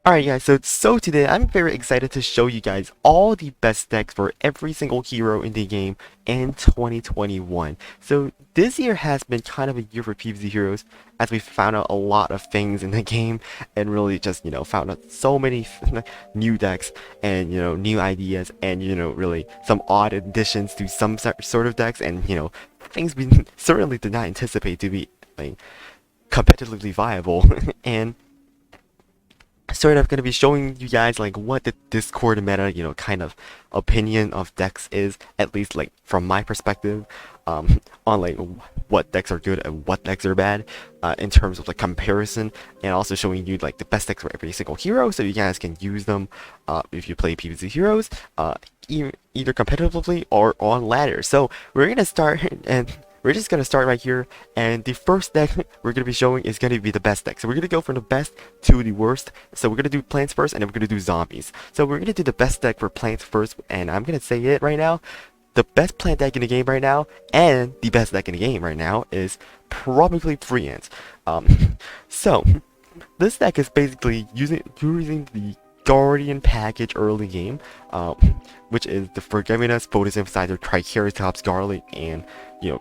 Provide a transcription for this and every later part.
Alright guys, so today I'm very excited to show you guys all the best decks for every single hero in the game in 2021. So this year has been kind of a year for PvZ Heroes as we found out a lot of things in the game and really just, found out so many new decks and, new ideas and, really some odd additions to some sort of decks and, things we certainly did not anticipate to be like competitively viable and sort of going to be showing you guys like what the Discord meta, kind of opinion of decks is, at least like from my perspective, on like what decks are good and what decks are bad, in terms of like comparison, and also showing you like the best decks for every single hero, so you guys can use them, if you play PvZ Heroes, either competitively or on ladder. So we're gonna start and we're just going to start right here, and the first deck we're going to be showing is going to be the best deck. So we're going to go from the best to the worst. So we're going to do plants first, and then we're going to do zombies. So we're going to do the best deck for plants first, and I'm going to say it right now. The best plant deck in the game right now, and the best deck in the game right now, is probably Brainz. So this deck is basically using the Guardian package early game, which is the Forgiving Us, Photosynthesizer, Triceratops, Garlic, and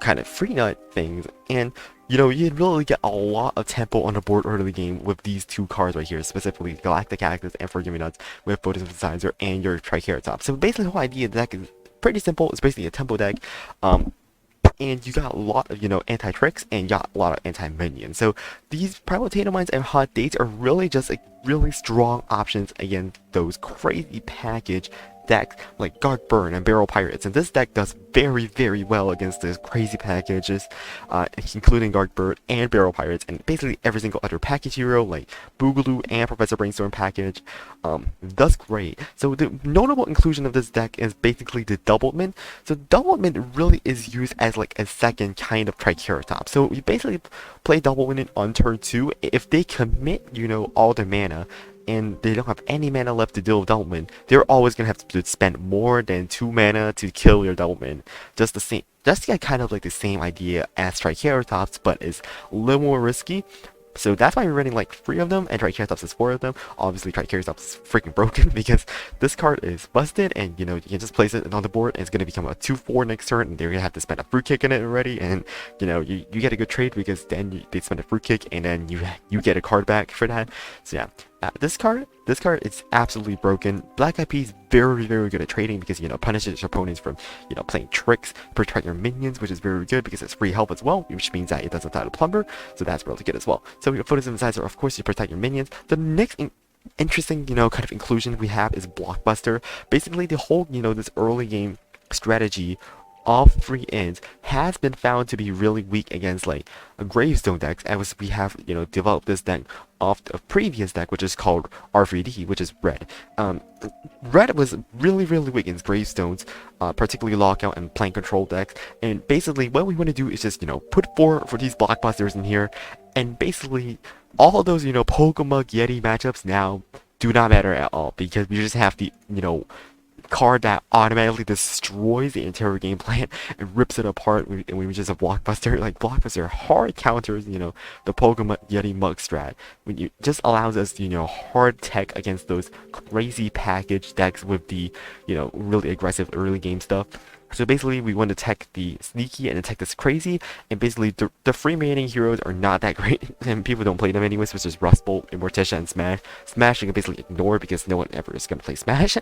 kind of free nut things. And you'd really get a lot of tempo on the board early game with these two cards right here, specifically Galactic Cactus and Forgiving Us with Photosynthesizer and your Triceratops. So basically the whole idea of the deck is pretty simple. It's basically a tempo deck. And you got a lot of, anti-tricks, and you got a lot of anti-minions. So these Potato Mines and Hot Dates are really just like really strong options against those crazy package decks like Guard Burn and Barrel Pirates. And this deck does very, very well against those crazy packages, including Guard Burn and Barrel Pirates, and basically every single other package hero like Boogaloo and Professor Brainstorm package. Does great. So the notable inclusion of this deck is basically the Doublemint. So Doublemint really is used as like a second kind of Triceratops. So you basically play Doublemint on turn 2. If they commit, all their mana, and they don't have any mana left to deal with Doublemint, they're always gonna have to spend more than 2 mana to kill your Doublemint. Just the same, just kind of like the same idea as Triceratops, but it's a little more risky. So that's why we're running like 3 of them, and Triceratops is 4 of them. Obviously Triceratops is freaking broken because this card is busted, and you can just place it on the board and it's gonna become a 2/4 next turn, and they're gonna have to spend a fruit kick in it already, and you get a good trade because then they spend a fruit kick and then you get a card back for that. So yeah. This card is absolutely broken. Black IP is very, very good at trading because, punishes your opponents from, playing tricks, protect your minions, which is very good because it's free help as well, which means that it doesn't die to Plumber, so that's really good as well. So your Photosynthesizer, of course, you protect your minions. The next interesting, kind of inclusion we have is Blockbuster. Basically, the whole, this early game strategy of free ends has been found to be really weak against like a gravestone decks, as we have developed this deck off a previous deck, which is called R3D, which is red. Red was really, really weak against gravestones, particularly Lockout and Plant Control decks, and basically what we want to do is just put 4 for these blockbusters in here, and basically all of those Pokemon Yeti matchups now do not matter at all because we just have the card that automatically destroys the entire game plan and rips it apart, and we just have Blockbuster. Like Blockbuster hard counters the Pokemon Yeti Mug strat, when you just allows us hard tech against those crazy package decks with the really aggressive early game stuff. So basically we want to tech the sneaky and attack this crazy, and basically the free remaining heroes are not that great and people don't play them anyways, which is Rustbolt, Immorticia, and Smash. Smash you can basically ignore because no one ever is going to play Smash.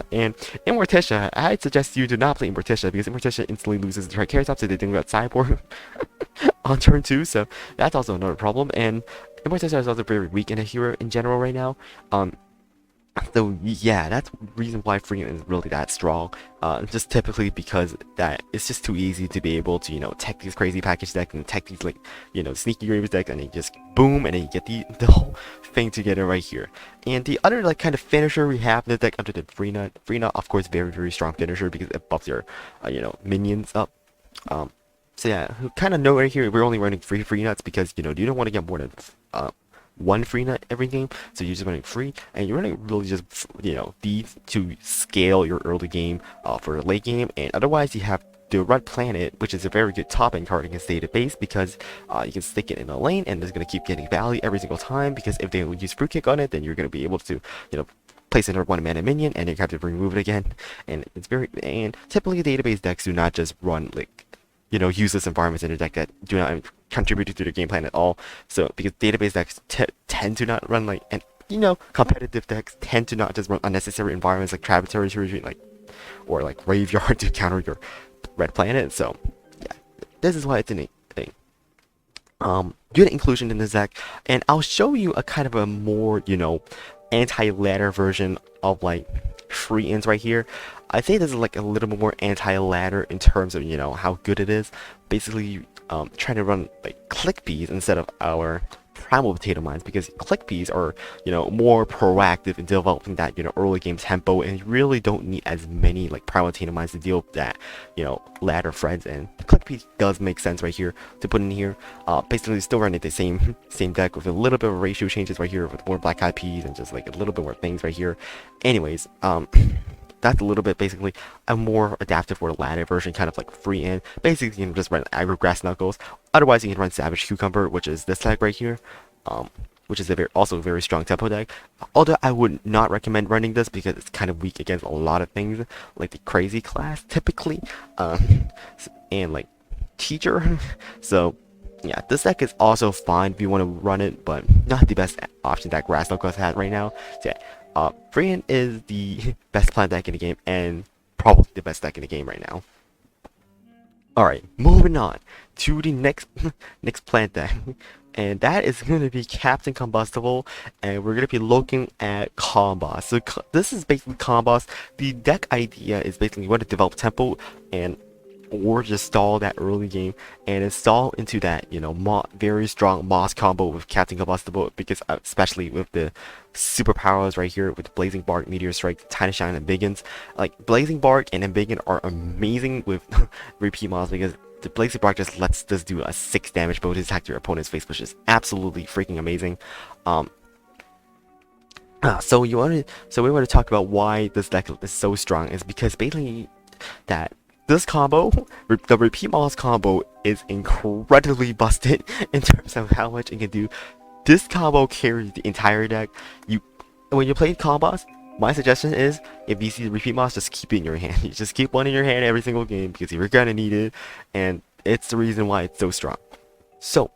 And Immorticia, I'd suggest you do not play Immorticia because Immorticia instantly loses the Triceratops if they think about Cyborg on turn 2, so that's also another problem. And Immorticia is also very weak in a hero in general right now. So yeah, that's the reason why free is really that strong. Just typically because that it's just too easy to be able to tech these crazy package decks and tech these like sneaky graves decks, and then you just boom, and then you get the whole thing together right here. And the other like kind of finisher we have in the deck under the free nut, of course, very, very strong finisher because it buffs your minions up. So yeah, kind of note right here, we're only running free nuts because you don't want to get more than 1 free nut every game, so you're just running free, and you're running really just these to scale your early game for late game, and otherwise you have the Red Planet, which is a very good top-end card against database because you can stick it in a lane and it's going to keep getting value every single time, because if they use Fruitcake on it, then you're going to be able to, place another 1-mana minion and you have to remove it again. And it's and typically database decks do not just run like, useless environments in a deck that do not contribute to the game plan at all. So because database decks tend to not run like, and competitive decks tend to not just run unnecessary environments like Tributary Retreat, or like Graveyard to counter your Red Planet. So yeah, this is why it's a neat thing. Good inclusion in this deck, and I'll show you a kind of a more, anti-ladder version of like free ins right here. I think this is like a little bit more anti-ladder in terms of, how good it is. Basically, trying to run like click bees instead of our primal potato mines, because click bees are, more proactive in developing that, early game tempo, and you really don't need as many like primal potato mines to deal with that, ladder threads. And click bees does make sense right here to put in here. Basically still running the same deck with a little bit of ratio changes right here with more black eyed peas and just like a little bit more things right here. Anyways, that's a little bit basically a more adaptive for the ladder version, kind of like free in. Basically, you can just run aggro grass knuckles. Otherwise, you can run Savage Cucumber, which is this deck right here, which is also a very strong tempo deck. Although I would not recommend running this because it's kind of weak against a lot of things, like the crazy class typically, and like teacher. So yeah, this deck is also fine if you want to run it, but not the best option that Grass Knuckles has right now. So yeah. Brainz is the best plant deck in the game, and probably the best deck in the game right now. Alright, moving on to the next plant deck, and that is going to be Captain Combustible, and we're going to be looking at Combos. So this is basically Combos. The deck idea is basically you want to develop tempo and or just stall that early game and install into that, very strong Moss combo with Captain Combustible, because especially with the superpowers right here with Blazing Bark, Meteor Strike, Tiny Shine, and Aμπigans. Like Blazing Bark and Aμπigan are amazing with repeat Moss, because the Blazing Bark just lets this do a 6 damage bonus attack to your opponent's face, which is absolutely freaking amazing. So we want to talk about why this deck is so strong, is because basically that this combo, the repeat Moss combo, is incredibly busted in terms of how much it can do. This combo carries the entire deck. When you play combos, my suggestion is, if you see the repeat Moss, just keep it in your hand. You just keep one in your hand every single game, because you're gonna need it, and it's the reason why it's so strong. So,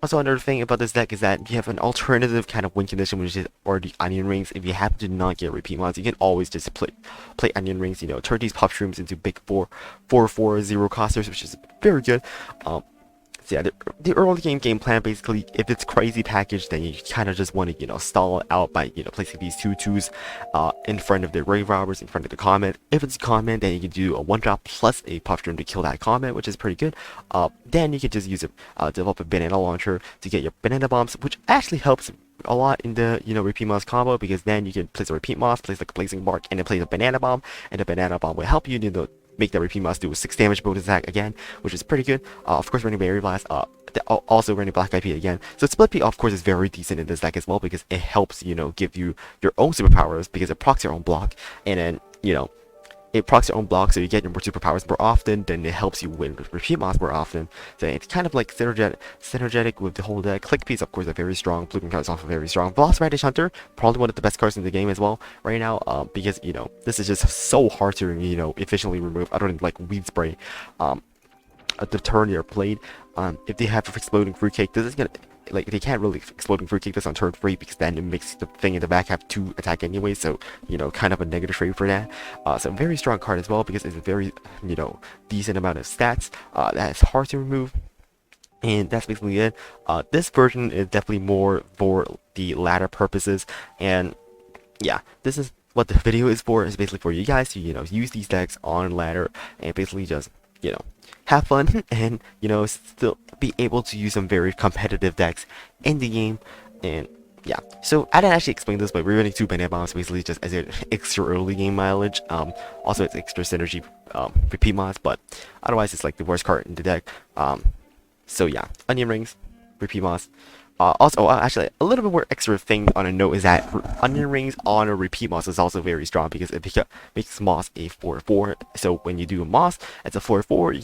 also another thing about this deck is that you have an alternative kind of win condition, which is already Onion Rings. If you happen to not get repeat Mods, you can always just play Onion Rings, turn these Puff Shrooms into big 4/4 zero costers, which is very good. So yeah, the early game plan, basically, if it's crazy package, then you kind of just want to, stall it out by, placing these 2/2s in front of the Grave Robbers, in front of the Comet. If it's a Comet, then you can do a 1-drop plus a Puff Stream to kill that Comet, which is pretty good. Then you can just use develop a Banana Launcher to get your Banana Bombs, which actually helps a lot in the repeat Moss combo, because then you can place a repeat Moss, place like a Blazing Bark, and then place a Banana Bomb, and the Banana Bomb will help you, make that repeat Moss do a 6 damage bonus attack again, which is pretty good. Of course, running Berry Blast, also running Black IP again. So Split Pea, of course, is very decent in this deck as well, because it helps, give you your own superpowers, because it procs your own block, and then, it procs your own block, so you get your more superpowers more often, then it helps you win with repeat Moss more often. So it's kind of like synergetic with the whole deck. Click Peas, of course, are very strong. Blue Green cards also very strong. Velociraptor Hunter, probably one of the best cards in the game as well right now, because, this is just so hard to, efficiently remove, other than like Weed Spray, at the turn you're played. If they have Exploding Fruitcake, this is gonna, like, they can't really Exploding Fruitcake this on turn 3, because then it makes the thing in the back have 2 attack anyway, so, kind of a negative trade for that. So very strong card as well, because it's a very, decent amount of stats, that is hard to remove. And that's basically it. This version is definitely more for the ladder purposes, and yeah, this is what the video is for. It's basically for you guys to, use these decks on ladder, and basically just, have fun, and still be able to use some very competitive decks in the game. And yeah, so I didn't actually explain this, but we're running 2 Banana Bombs basically just as an extra early game mileage. Also it's extra synergy repeat Mods, but otherwise it's like the worst card in the deck. So yeah, Onion Rings, repeat Mods, Actually, a little bit more extra thing on a note is that Onion Rings on a repeat moss is also very strong because it makes moss a 4/4. So when you do a moss, it's a 4/4. You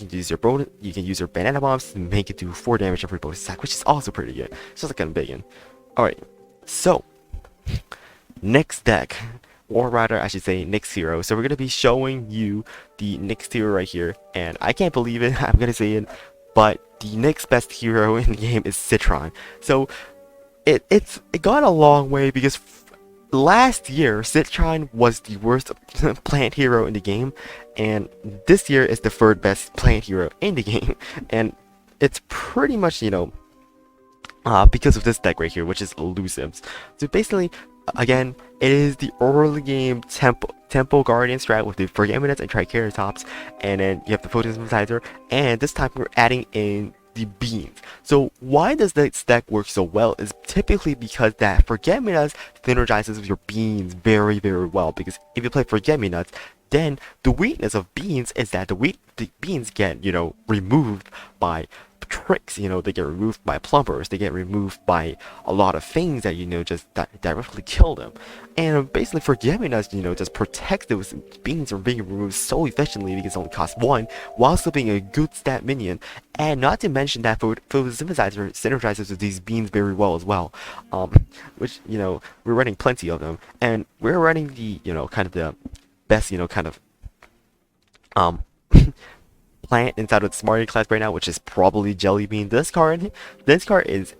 can use your banana bombs to make it do 4 damage every bonus attack, which is also pretty good. So that's kind of big one. All right, so next deck, or rather, I should say next hero. So we're gonna be showing you the next hero right here, and I can't believe it. I'm gonna say it, but the next best hero in the game is Citron. So it got a long way because last year Citron was the worst plant hero in the game, and this year is the third best plant hero in the game, and it's pretty much, you know, because of this deck right here, which is elusives. So basically, again, it is the early game tempo guardian strat with the Forget-Me-Nots and Triceratops, and then you have the photosynthesizer, and this time we're adding in the beans. So why does this deck work so well is typically because that Forget-Me-Nots synergizes with your beans very, very well, because if you play Forget-Me-Nots, then the weakness of beans is that the beans get, you know, removed by tricks. You know, they get removed by plumbers, they get removed by a lot of things that, you know, just directly kill them. And basically Forget-Me-Nots, you know, just protects those beans from being removed so efficiently because it only costs 1 while still being a good stat minion. And not to mention that photosynthesizer synergizes with these beans very well as well, which, you know, we're running plenty of them, and we're running the, you know, kind of the best, you know, kind of plant inside of the Smarty class right now, which is probably Jelly Bean. This card is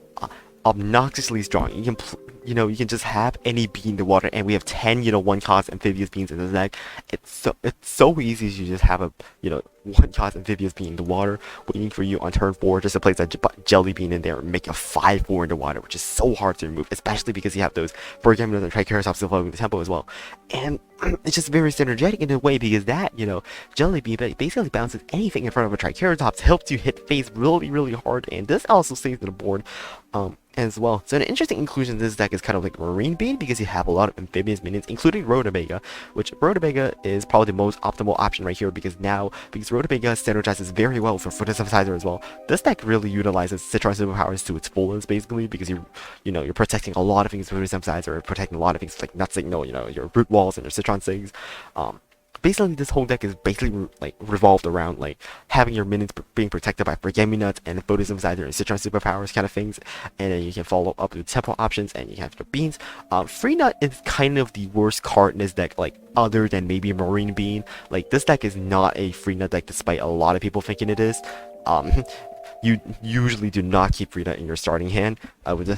obnoxiously strong. You can, you can just have any bean in the water, and we have 10, you know, 1-cost amphibious beans in this deck. It's so easy to just have a, you know, 1-cost amphibious bean in the water, waiting for you on turn 4 just to place a jelly bean in there and make a 5/4 in the water, which is so hard to remove, especially because you have those Forget-Me-Nots and Triceratops still following the tempo as well. And it's just very synergetic in a way because that, you know, jelly bean basically bounces anything in front of a Triceratops, helps you hit face really, really hard, and this also stays on the board as well. So an interesting inclusion in this deck is kind of like Marine Bean, because you have a lot of amphibious minions, including Rhodobaga, which Rhodobaga is probably the most optimal option right here because Rhodobaga synergizes very well for photosynthesizer as well. This deck really utilizes Citron superpowers to its fullest, basically, because you're protecting a lot of things with photosynthesizer, protecting a lot of things like Nut Signal, you know, your root walls and your Citron Sigs. Basically, this whole deck is basically like revolved around like having your minions being protected by Forget-Me-Nots and photosynthesizer and Citron superpowers kind of things, and then you can follow up with tempo options, and you have your beans. Free Nut is kind of the worst card in this deck, like other than maybe Marine Bean. Like, this deck is not a Free Nut deck, despite a lot of people thinking it is. You usually do not keep Free Nut in your starting hand with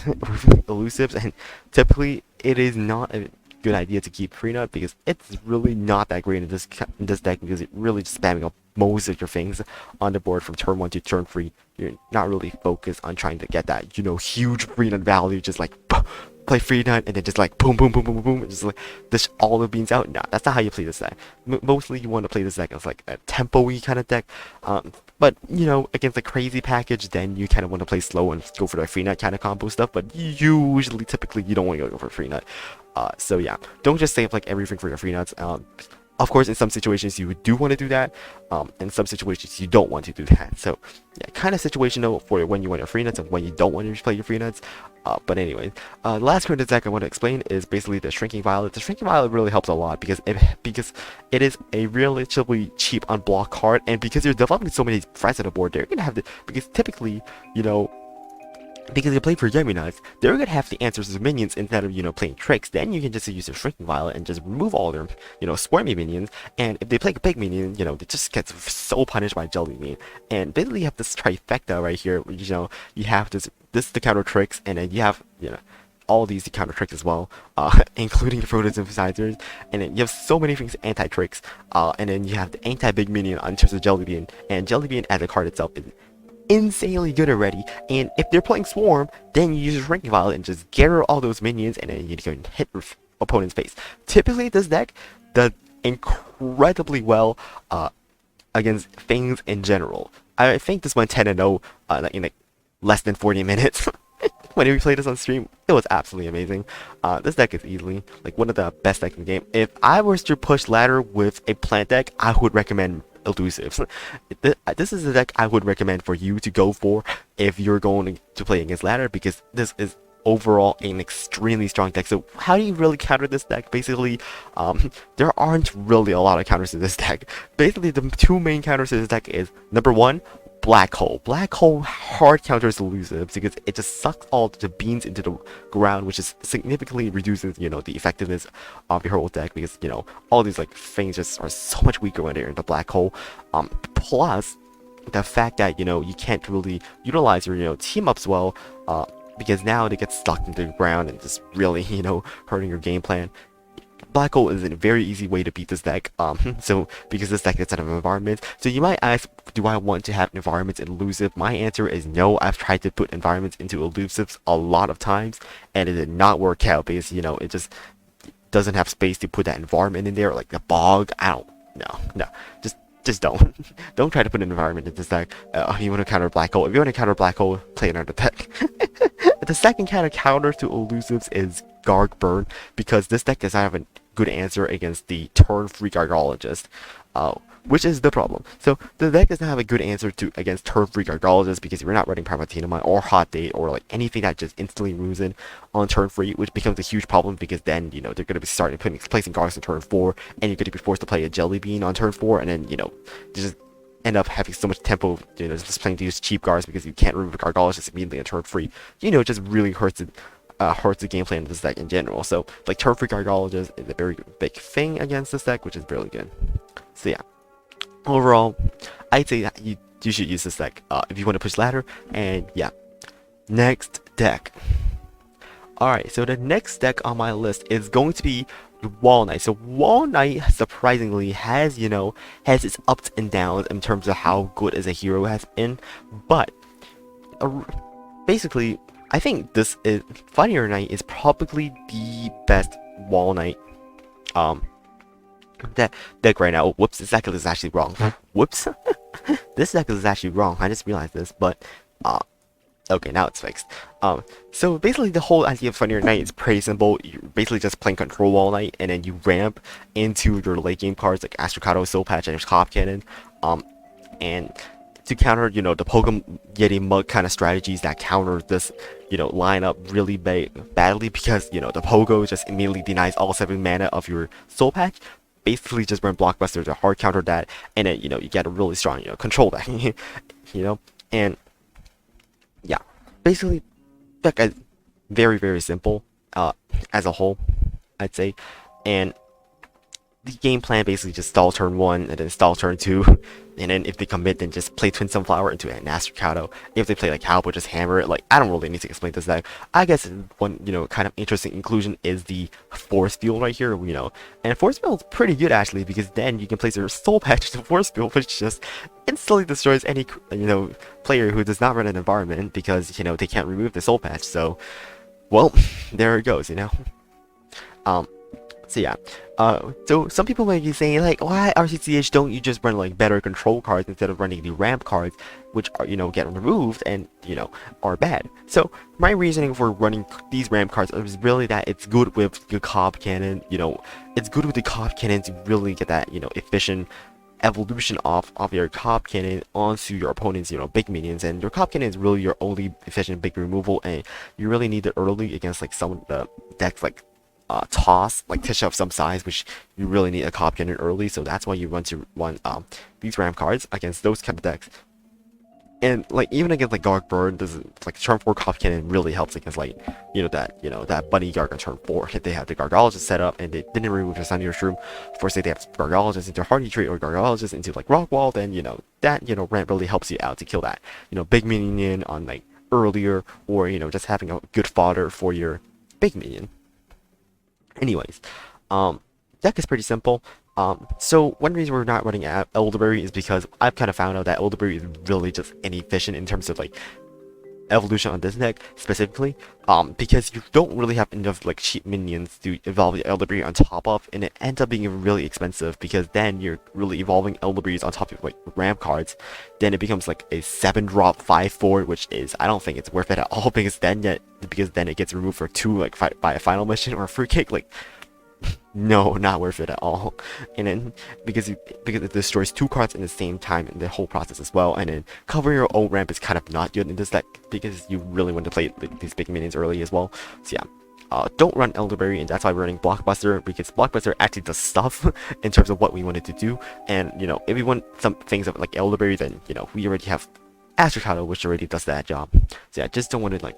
elusives, and typically it is not a good idea to keep Free Nut because it's really not that great in this deck, because it's really just spamming up most of your things on the board from turn 1 to turn 3. You're not really focused on trying to get that, you know, huge Free Nut value, just like play Free Nut and then just like boom, boom, boom, boom, boom, and just like dish all the beans out. Nah, that's not how you play this deck. Mostly you want to play this deck as like a tempo-y kind of deck. But, you know, against a crazy package, then you kind of want to play slow and go for the Free Nut kind of combo stuff. But usually, typically, you don't want to go for Free Nut. So yeah, don't just save like everything for your Free Nuts. Of course, in some situations you do want to do that. In some situations you don't want to do that. So yeah, kind of situational for when you want your Free Nuts and when you don't want to play your Free Nuts. But anyway, the last card in this deck I want to explain is basically the Shrinking Violet. The Shrinking Violet really helps a lot because it is a relatively cheap unblocked card, and because you're developing so many threats on the board, they're gonna have the, because typically, you know, because you play Forget-Me-Nots, they're gonna have the answers as minions instead of, you know, playing tricks. Then you can just use your Shrinking Violet and just remove all their, you know, swarmy minions. And if they play a big minion, you know, they just get so punished by Jelly Bean. And basically you have this trifecta right here, where, you know, you have this to counter tricks, and then you have, you know, all these to counter tricks as well, including the photosynthesizers, and then you have so many things anti-tricks, and then you have the anti-big minion in terms of Jelly Bean, and Jelly Bean as a card itself is insanely good already. And if they're playing Swarm, then you use your Shrinking Violet and just gather all those minions, and then you can hit opponent's face. Typically, this deck does incredibly well against things in general. I think this went 10-0 in like less than 40 minutes. When we played this on stream, it was absolutely amazing. This deck is easily like one of the best decks in the game. If I was to push ladder with a plant deck, I would recommend elusives. This is a deck I would recommend for you to go for if you're going to play against ladder, because this is overall an extremely strong deck. So how do you really counter this deck? Basically, there aren't really a lot of counters to this deck. Basically, the two main counters to this deck is number one, Black Hole. Black Hole hard counters elusives because it just sucks all the beans into the ground, which is significantly reduces, you know, the effectiveness of your whole deck, because, you know, all these like things just are so much weaker when they're in the Black Hole. Plus the fact that, you know, you can't really utilize your, you know, team ups well, because now they get stuck into the ground and just really, you know, hurting your game plan. Black Hole is a very easy way to beat this deck, so because this deck gets out of environments. So you might ask, do I want to have environments in elusive? My answer is no. I've tried to put environments into elusives a lot of times, and it did not work out because, you know, it just doesn't have space to put that environment in there, like the bog. No, just don't. Don't try to put an environment in this deck. You want to counter Black Hole. If you want to counter Black Hole, play another deck. The second kind of counter to elusives is Garg Burn, because this deck does not have a good answer against the turn-free Gargologist, which is the problem. So the deck does not have a good answer against turn-free Gargologist because you're not running Primatina or Hot Date or like anything that just instantly moves in on turn-free, which becomes a huge problem because then, you know, they're going to be placing Gargs on turn 4, and you're going to be forced to play a Jelly Bean on turn 4, and then, you know, just end up having so much tempo, you know, just playing to use cheap guards because you can't remove Gargologist immediately on turn 3. You know, it just really hurts the gameplay of this deck in general. So like turn 3 Gargologist is a very big thing against this deck, which is really good. So yeah, overall, I'd say that you should use this deck if you want to push ladder. And yeah, next deck. Alright, so the next deck on my list is going to be Wall Knight. So Wall Knight surprisingly has, you know, has its ups and downs in terms of how good as a hero has been, but basically I think this is Fire Knight is probably the best Wall Knight deck right now. Whoops, this deck is actually wrong. Whoops. This deck is actually wrong. I just realized this, but okay, now it's fixed. So basically the whole idea of Fire Knight is pretty simple. You're basically just playing Control Wall Knight, and then you ramp into your late game cards like Astrocato, Soul Patch, and Cop Cannon. And to counter, you know, the Pokemon Yeti Mug kind of strategies that counter this, you know, lineup really badly, because, you know, the Pogo just immediately denies all 7 mana of your Soul Patch. Basically just run Blockbuster to hard counter that, and then, you know, you get a really strong, you know, control deck. You know, and yeah, basically deck is very, very simple as a whole, I'd say. And the game plan basically just stall turn 1 and then stall turn 2, and then if they commit, then just play Twin Sunflower into an Astrocato. If they play like Halberd, just hammer it. Like, I don't really need to explain this deck. I guess one, you know, kind of interesting inclusion is the Force Field right here, you know. And Force Field is pretty good actually, because then you can place your Soul Patch to Force Field, which just instantly destroys any, you know, player who does not run an environment, because, you know, they can't remove the Soul Patch. So, well, there it goes, you know. So yeah, so some people might be saying like, why RCCH don't you just run like better control cards instead of running the ramp cards, which are, you know, get removed and, you know, are bad. So my reasoning for running these ramp cards is really that it's good with the Cob Cannon. You know, it's good with the Cob Cannon to really get that, you know, efficient evolution off of your Cob Cannon onto your opponent's, you know, big minions. And your Cob Cannon is really your only efficient big removal, and you really need it early against like some of the decks like Toss, like Tisha of some size, which you really need a Cob Cannon early. So that's why you run these ramp cards against those kind of decks. And like even against like Garg Burn, this is like turn 4 Cob Cannon really helps against like, you know, that Bunny Garg on turn 4. If they have the Gargologist set up and they didn't remove the Sunny Shroom, for say they have Gargologist into Hardy Trait or Gargologist into like Rock Wall, then, you know, that, you know, ramp really helps you out to kill that, you know, big minion on like earlier, or, you know, just having a good fodder for your big minion. Anyways, deck is pretty simple. So one reason we're not running Elderberry is because I've kind of found out that Elderberry is really just inefficient in terms of like evolution on this deck specifically, because you don't really have enough like cheap minions to evolve the Elderberry on top of, and it ends up being really expensive, because then you're really evolving Elderberries on top of like ramp cards. Then it becomes like a 7-drop 5/4, which is, I don't think it's worth it at all, because then it gets removed for 2 like by a final mission or a free kick. Like, no, not worth it at all. And then because it destroys two cards in the same time in the whole process as well. And then covering your own ramp is kind of not good in this deck because you really want to play these big minions early as well. So yeah. Don't run Elderberry, and that's why we're running Blockbuster, because Blockbuster actually does stuff in terms of what we wanted to do. And you know, if we want some things of like Elderberry, then you know we already have Astrocato, which already does that job. So yeah, just don't want to like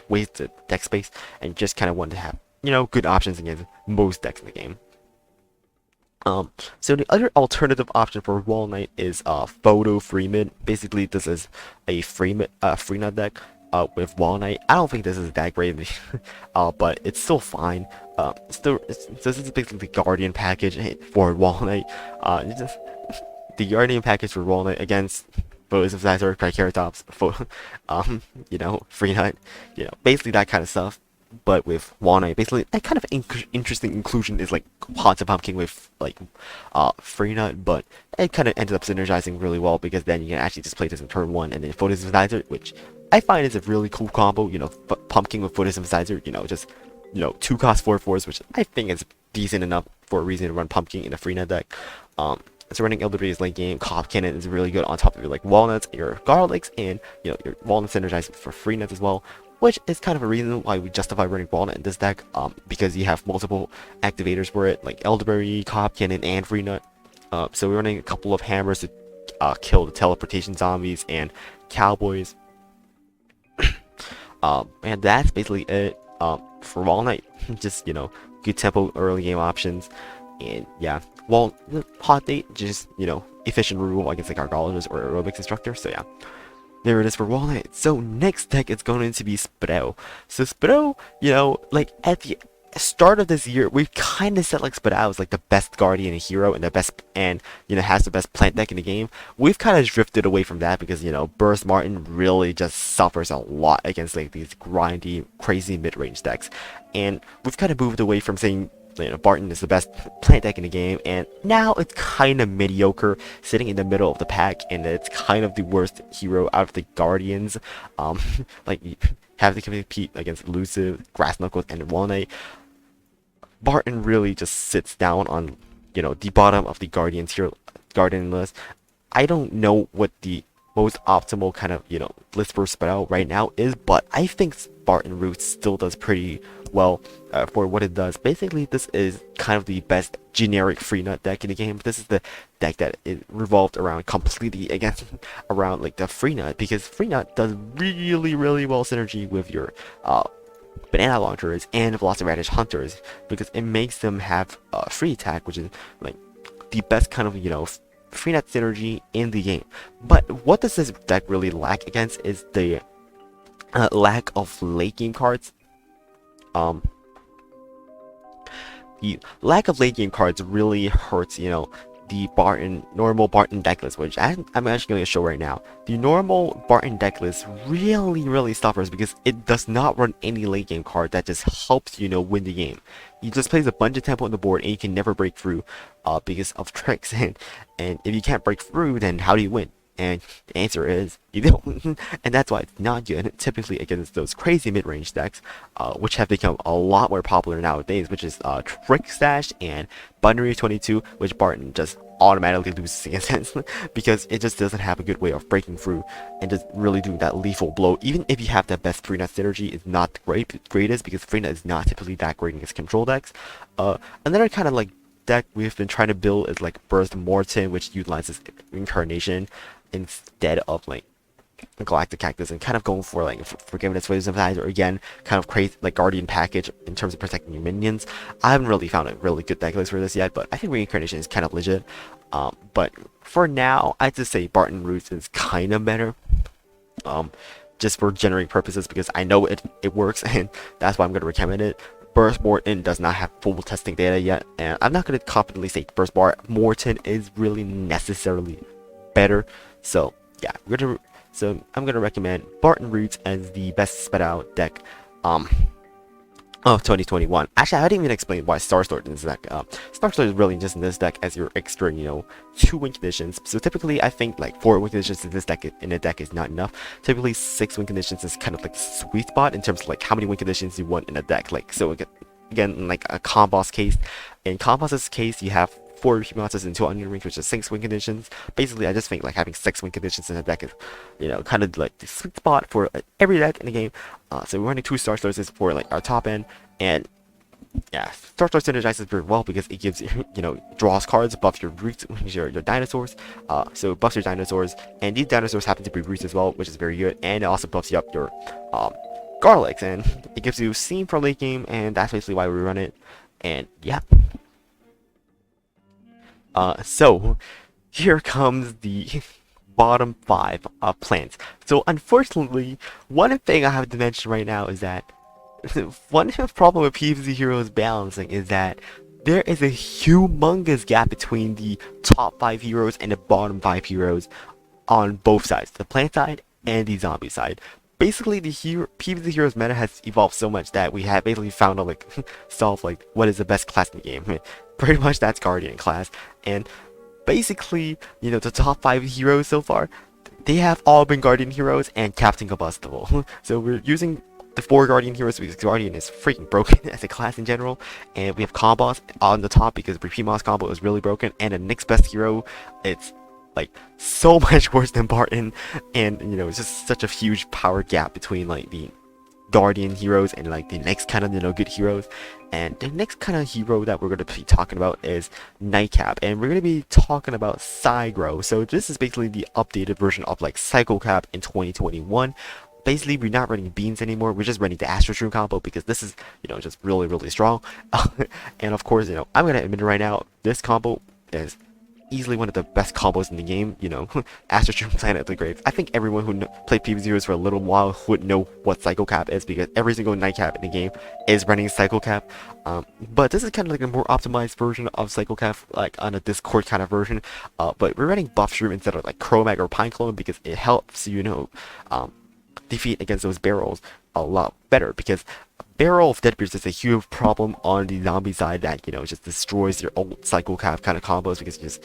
waste the deck space, and just kind of want to have, you know, good options against most decks in the game. So the other alternative option for Wall Knight is Photo Freeman. Basically, this is a Freena deck with Wall Knight. I don't think this is that great, but it's still fine. This is basically the Guardian package for Wall Knight. Just the Guardian package for Wall Knight against Photosynthesizer, Triceratops, you know, Freena, you know, basically that kind of stuff. But with Wall Knight, basically, that kind of interesting inclusion is like Haunted Pumpkin with like Free Nut, but it kind of ended up synergizing really well because then you can actually just play this in turn 1 and then Photosynthesizer, which I find is a really cool combo. You know, Pumpkin with Photosynthesizer, you know, just, you know, 2 cost 4/4s, which I think is decent enough for a reason to run Pumpkin in a Free Nut deck. So running Elderberry's late game, Cop Cannon is really good on top of your like Walnuts, your Garlics, and you know your Walnuts synergized for Free Nuts as well, which is kind of a reason why we justify running Walnut in this deck, because you have multiple activators for it, like Elderberry, Cop Cannon, and Free Nut. So we're running a couple of hammers to kill the teleportation zombies and cowboys. And that's basically it for Wall Knight. Just, you know, good tempo early game options, and yeah, Hot Date, just, you know, efficient removal against like Gargologist or Aerobics Instructor. So yeah, there it is for Wall Knight. So next deck is going to be Spudow. So Spudow, you know, like at the start of this year, we've kind of said like Spudow is like the best Guardian hero and the best, and you know, has the best plant deck in the game. We've kind of drifted away from that because, you know, Burst Martin really just suffers a lot against like these grindy, crazy mid-range decks, and we've kind of moved away from saying, you know, Barton is the best plant deck in the game, and now it's kind of mediocre, sitting in the middle of the pack, and it's kind of the worst hero out of the Guardians. Like, you have to compete against Elusive, Grass Knuckles, and Wall Knight. Barton really just sits down on, you know, the bottom of the Guardian list. I don't know what the most optimal kind of, you know, list for Spudow right now is, but I think Spartan Roots still does pretty well for what it does. Basically, this is kind of the best generic Free Nut deck in the game. This is the deck that it revolved around completely against around like the Free Nut, because Free Nut does really well synergy with your Banana Launchers and Velociraptor Hunters, because it makes them have free attack, which is like the best kind of, you know, Free Nut synergy in the game. But what does this deck really lack against is the lack of late game cards. The lack of late game cards really hurts, you know, the normal Barton deck list, which I'm actually going to show right now. The normal Barton deck list really suffers because it does not run any late game card that just helps, you know, win the game. You just place a bunch of tempo on the board and you can never break through because of tricks, and if you can't break through, then how do you win? And the answer is you don't. And that's why it's not good typically against those crazy mid-range decks, which have become a lot more popular nowadays, which is Trick Stash and Binary 22, which Barton just automatically loses against because it just doesn't have a good way of breaking through and just really doing that lethal blow. Even if you have the best Free Nut synergy, it's not the greatest, because Free Nut is not typically that great against control decks. Another kind of like deck we've been trying to build is like Burst Morton, which utilizes Incarnation instead of like Galactic Cactus, and kind of going for like Forgiveness Photosynthesizer, or again, kind of crazy like Guardian package in terms of protecting your minions. I haven't really found a really good deck list for this yet, but I think Reincarnation is kind of legit. But for now, I'd just say Barton Roots is kind of better, just for generic purposes, because I know it works, and that's why I'm going to recommend it. Burst Morton does not have full testing data yet, and I'm not going to confidently say Burst Morton is really necessarily better. So yeah, I'm gonna recommend Barton Roots as the best Spudow deck of 2021. Actually, I didn't even explain why Star Sword in this deck. Star Sword is really just in this deck as your extra, you know, 2 win conditions. So typically, I think like 4 win conditions in this deck in a deck is not enough. Typically, 6 win conditions is kind of like the sweet spot in terms of like how many win conditions you want in a deck. Like, so again, like a Comboss case. In Comboss's case, you have 4 repeat monsters and 2 onion rings, which is 6 win conditions. Basically, I just think like having 6 win conditions in a deck is, kind of like the sweet spot for every deck in the game. So we're running 2 Star Sources for like our top end, and yeah, Star Source synergizes very well because it gives draws cards, buffs your roots, your dinosaurs. So it buffs your dinosaurs, and these dinosaurs happen to be roots as well, which is very good, and it also buffs you up your garlics, and it gives you steam for late game, and that's basically why we run it. And yeah. So here comes the bottom 5 plants. So unfortunately, one thing I have to mention right now is that one problem with PvZ Heroes balancing is that there is a humongous gap between the top 5 heroes and the bottom 5 heroes on both sides, the plant side and the zombie side. Basically, the PvZ Heroes meta has evolved so much that we have basically found out solve what is the best class in the game. Pretty much that's Guardian class, and basically, the top 5 heroes so far, they have all been Guardian heroes and Captain Combustible. So we're using the 4 Guardian heroes because Guardian is freaking broken as a class in general, and we have Comboss on the top because Repeat Moss combo is really broken, and the next best hero, it's like so much worse than Barton, and it's just such a huge power gap between like the Guardian heroes and like the next kind of good heroes. And the next kind of hero that we're going to be talking about is Nightcap, and we're going to be talking about Psygro. So this is basically the updated version of like Psychocap in 2021. Basically, we're not running beans anymore, we're just running the Astro Shroom combo because this is just really strong. And of course, I'm going to admit it right now, this combo is easily one of the best combos in the game. Astro Shroom, Planet of the Graves. I think everyone who played PvZ Heroes for a little while would know what Psychocap is because every single Nightcap in the game is running Psychocap. But this is kind of like a more optimized version of Psychocap, like on a Discord kind of version. But we're running Buff Shroom instead of like Chromag or Pine Clone because it helps defeat against those barrels a lot better, because Barrel of Deadbeards is a huge problem on the zombie side that, just destroys your old Psychocap kind of combos because it just,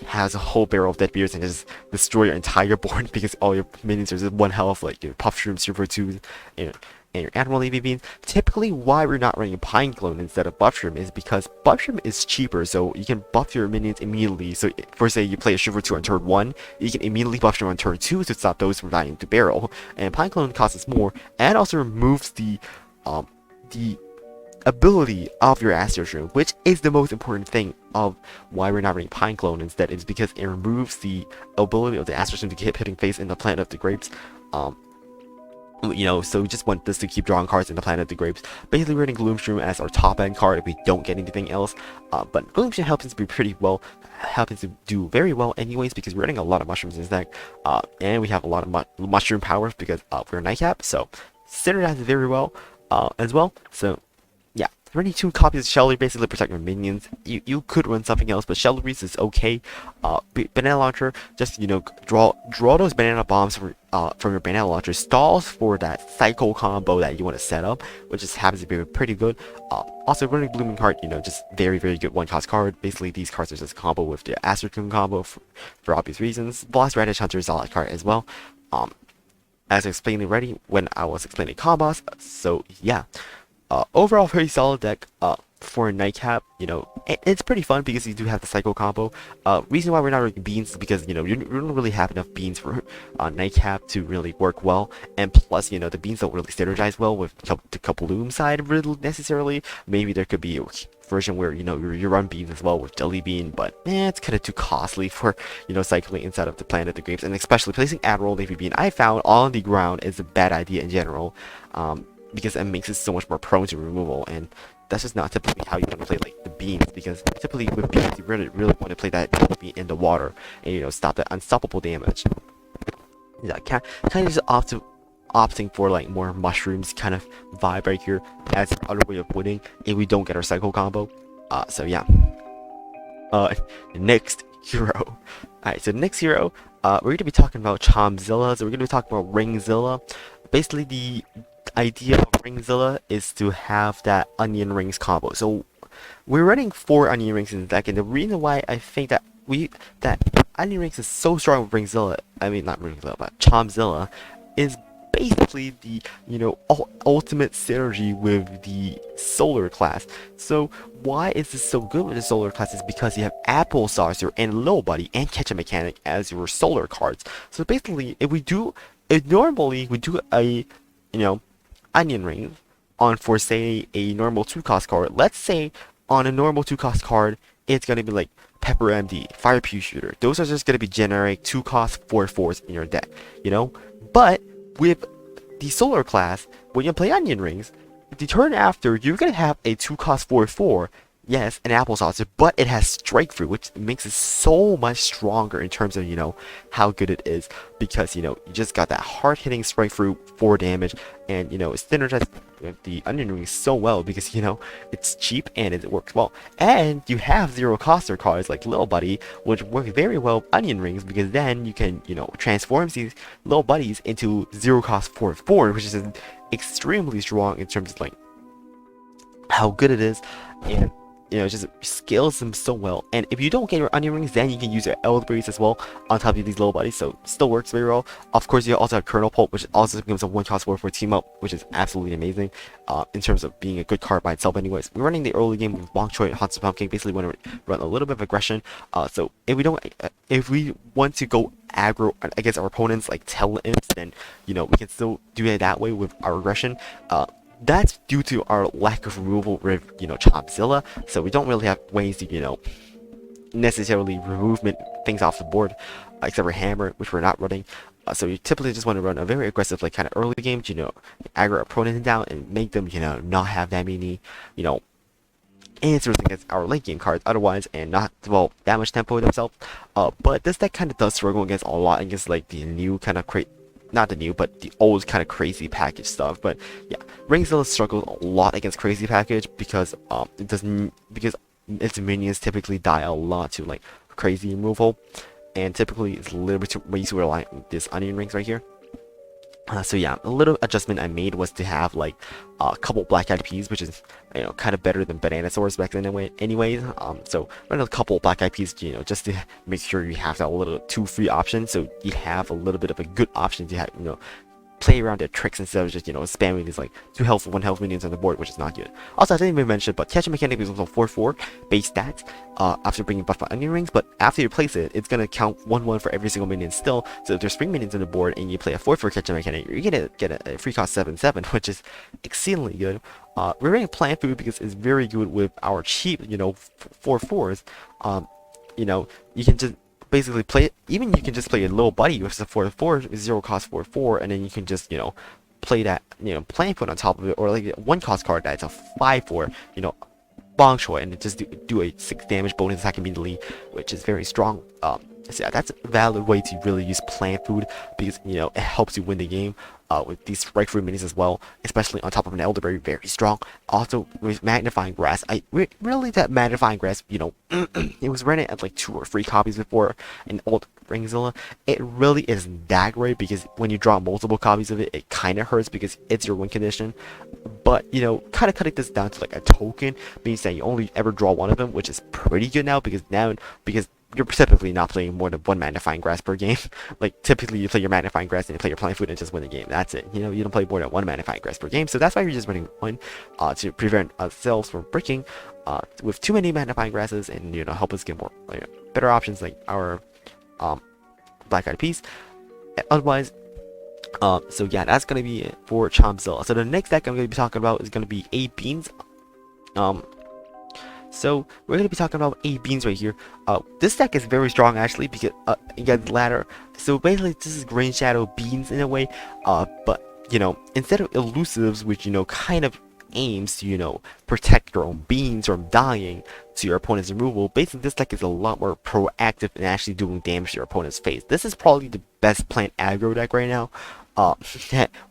has a whole barrel of Deadbeards and just destroy your entire board because all your minions are just 1 health, like your Puff Shroom, Super 2, and your Animal aBeans. Typically, why we're not running Pine Clone instead of Buff Shroom is because Buff Shroom is cheaper, so you can buff your minions immediately. So, for say you play a Shiver 2 on turn 1, you can immediately buff Shroom on turn 2 to stop those from dying to Barrel. And Pine Clone costs more and also removes the ability of your Astro Shroom, which is the most important thing of why we're not running Pine Clone instead. Is because it removes the ability of the Astro Shroom to keep hitting face in the Planet of the Grapes. So we just want this to keep drawing cards in the Planet of the Grapes. Basically, we're running Gloomstream as our top end card if we don't get anything else. But Gloomstream helps us to do very well anyways because we're running a lot of mushrooms in this deck. And we have a lot of mushroom powers because we're Nightcap, so synergizes very well as well. So yeah, running 2 copies of Shelly basically protect your minions. You could run something else, but Shelly is okay. Banana Launcher, just draw those banana bombs from your banana launcher, stalls for that cycle combo that you want to set up, which just happens to be pretty good. Also running Blooming Card, just very good 1-cost card. Basically, these cards are just combo with the Astro Shroom combo for obvious reasons. Blast Radish Hunter is a solid card as well. As I explained already when I was explaining combos. So yeah, overall pretty solid deck for Nightcap. It's pretty fun because you do have the Psycho combo. Reason why we're not running beans is because you don't really have enough beans for Nightcap to really work well, and plus the beans don't really synergize well with the Kabloom side really necessarily. Maybe there could be a version where you run beans as well with Jelly Bean, but it's kind of too costly for cycling inside of the Planet of the Grapes, and especially placing Admiral Navy Bean I found on the ground is a bad idea in general, because it makes it so much more prone to removal, and that's just not typically how you want to play like the beans, because typically with beans you really want to play that bean in the water and stop that unstoppable damage. Yeah, kind of just opting for like more mushrooms kind of vibe right here as another way of winning if we don't get our cycle combo. So yeah. Next hero. Alright, so next hero, we're going to be talking about Chompzilla. So we're going to be talking about Ringzilla. Basically, the idea of Ringzilla is to have that onion rings combo. So we're running 4 onion rings in the deck, and the reason why I think that onion rings is so strong with Ringzilla, I mean not Ringzilla, but Chompzilla, is basically the, ultimate synergy with the solar class. So why is this so good with the solar class is because you have Apple Saucer and Little Buddy and Catch a Mechanic as your solar cards. So basically, if normally we do a, onion ring on, for say, a normal 2-cost card, let's say on a normal 2-cost card, it's going to be like Pepper MD, Fire Pew Shooter. Those are just going to be generic 2-cost 4/4s in your deck, But with the solar class, when you play onion rings, the turn after, you're going to have a 2-cost 4/4. Yes, an apple saucer, but it has strike through, which makes it so much stronger in terms of, how good it is. Because, you just got that hard-hitting strike through 4 damage, and, it synergizes the onion rings so well because, it's cheap and it works well. And you have zero-coster cards like Little Buddy, which work very well with onion rings because then you can, transform these Little Buddies into zero-cost 4/4, which is extremely strong in terms of, like, how good it is. And it just scales them so well. And if you don't get your onion rings, then you can use your elderberries as well on top of these Little Buddies, so still works very well. Of course, you also have Kernel Pulp, which also becomes a 1-cost 4/4 team up, which is absolutely amazing in terms of being a good card by itself. Anyways, we're running the early game with Bok Choy and Haunted Pumpkin. Basically, want to run a little bit of aggression. So if we want to go aggro against our opponents like Telimps, then we can still do it that way with our aggression. That's due to our lack of removal with, Chompzilla, so we don't really have ways to, necessarily remove things off the board, except for Hammer, which we're not running. So you typically just want to run a very aggressive, like, kind of early game, aggro opponents down and make them, not have that many, answers against our late game cards otherwise, and not, well, that much tempo themselves. But this deck kind of does struggle against a lot against, like, the new kind of not the new, but the old kind of crazy package stuff. But yeah, Ringzilla struggles a lot against crazy package because because its minions typically die a lot to, like, crazy removal, and typically it's a little bit too easy to rely on this onion rings right here. So yeah, a little adjustment I made was to have, like, a couple black-eyed peas, which is, kind of better than Bananasaurus back then anyways. So run a couple black-eyed peas, just to make sure you have that little 2 free option, so you have a little bit of a good option to have, play around their tricks instead of just, spamming these, like, 2 health, 1 health minions on the board, which is not good. Also, I didn't even mention, but Catch a Mechanic is also 4/4 base stats after bringing buff by onion rings, but after you place it, it's gonna count 1/1 for every single minion still. So if there's 3 minions on the board and you play a 4/4 Catch a Mechanic, you're gonna get a free cost 7/7, which is exceedingly good. We're running Plant Food because it's very good with our cheap, 4/4s. You can just basically play it. Even you can just play a Little Buddy with the 4/4, 0-cost 4/4, and then you can just, play that, Plant Food on top of it, or like a 1-cost card that's a 5/4, Bong Choy, and just do a 6 damage bonus attack immediately, which is very strong. So yeah, that's a valid way to really use Plant Food because, it helps you win the game with these strike through minis as well, especially on top of an Elderberry, very strong. Also with Magnifying Grass, really that Magnifying Grass, it was running at like 2 or 3 copies before in old Ringzilla. It really isn't that great because when you draw multiple copies of it, it kind of hurts because it's your win condition. But, kind of cutting this down to like a token means that you only ever draw 1 of them, which is pretty good now because you're typically not playing more than 1 Magnifying Grass per game. Like, typically you play your Magnifying Grass and you play your Plant Food and just win the game. That's it. You don't play more than 1 Magnifying Grass per game. So that's why you're just running 1 to prevent cells from breaking with too many Magnifying Grasses and, help us get more better options like our Black-Eyed Peas. Otherwise, so yeah, that's going to be it for Chompzilla. So the next deck I'm going to be talking about is going to be aBeans. So we're going to be talking about aBeans right here. This deck is very strong actually because you got the ladder. So basically this is Green Shadow Beans in a way. But instead of elusives, which kind of aims to protect your own beans from dying to your opponent's removal, basically this deck is a lot more proactive in actually doing damage to your opponent's face. This is probably the best plant aggro deck right now.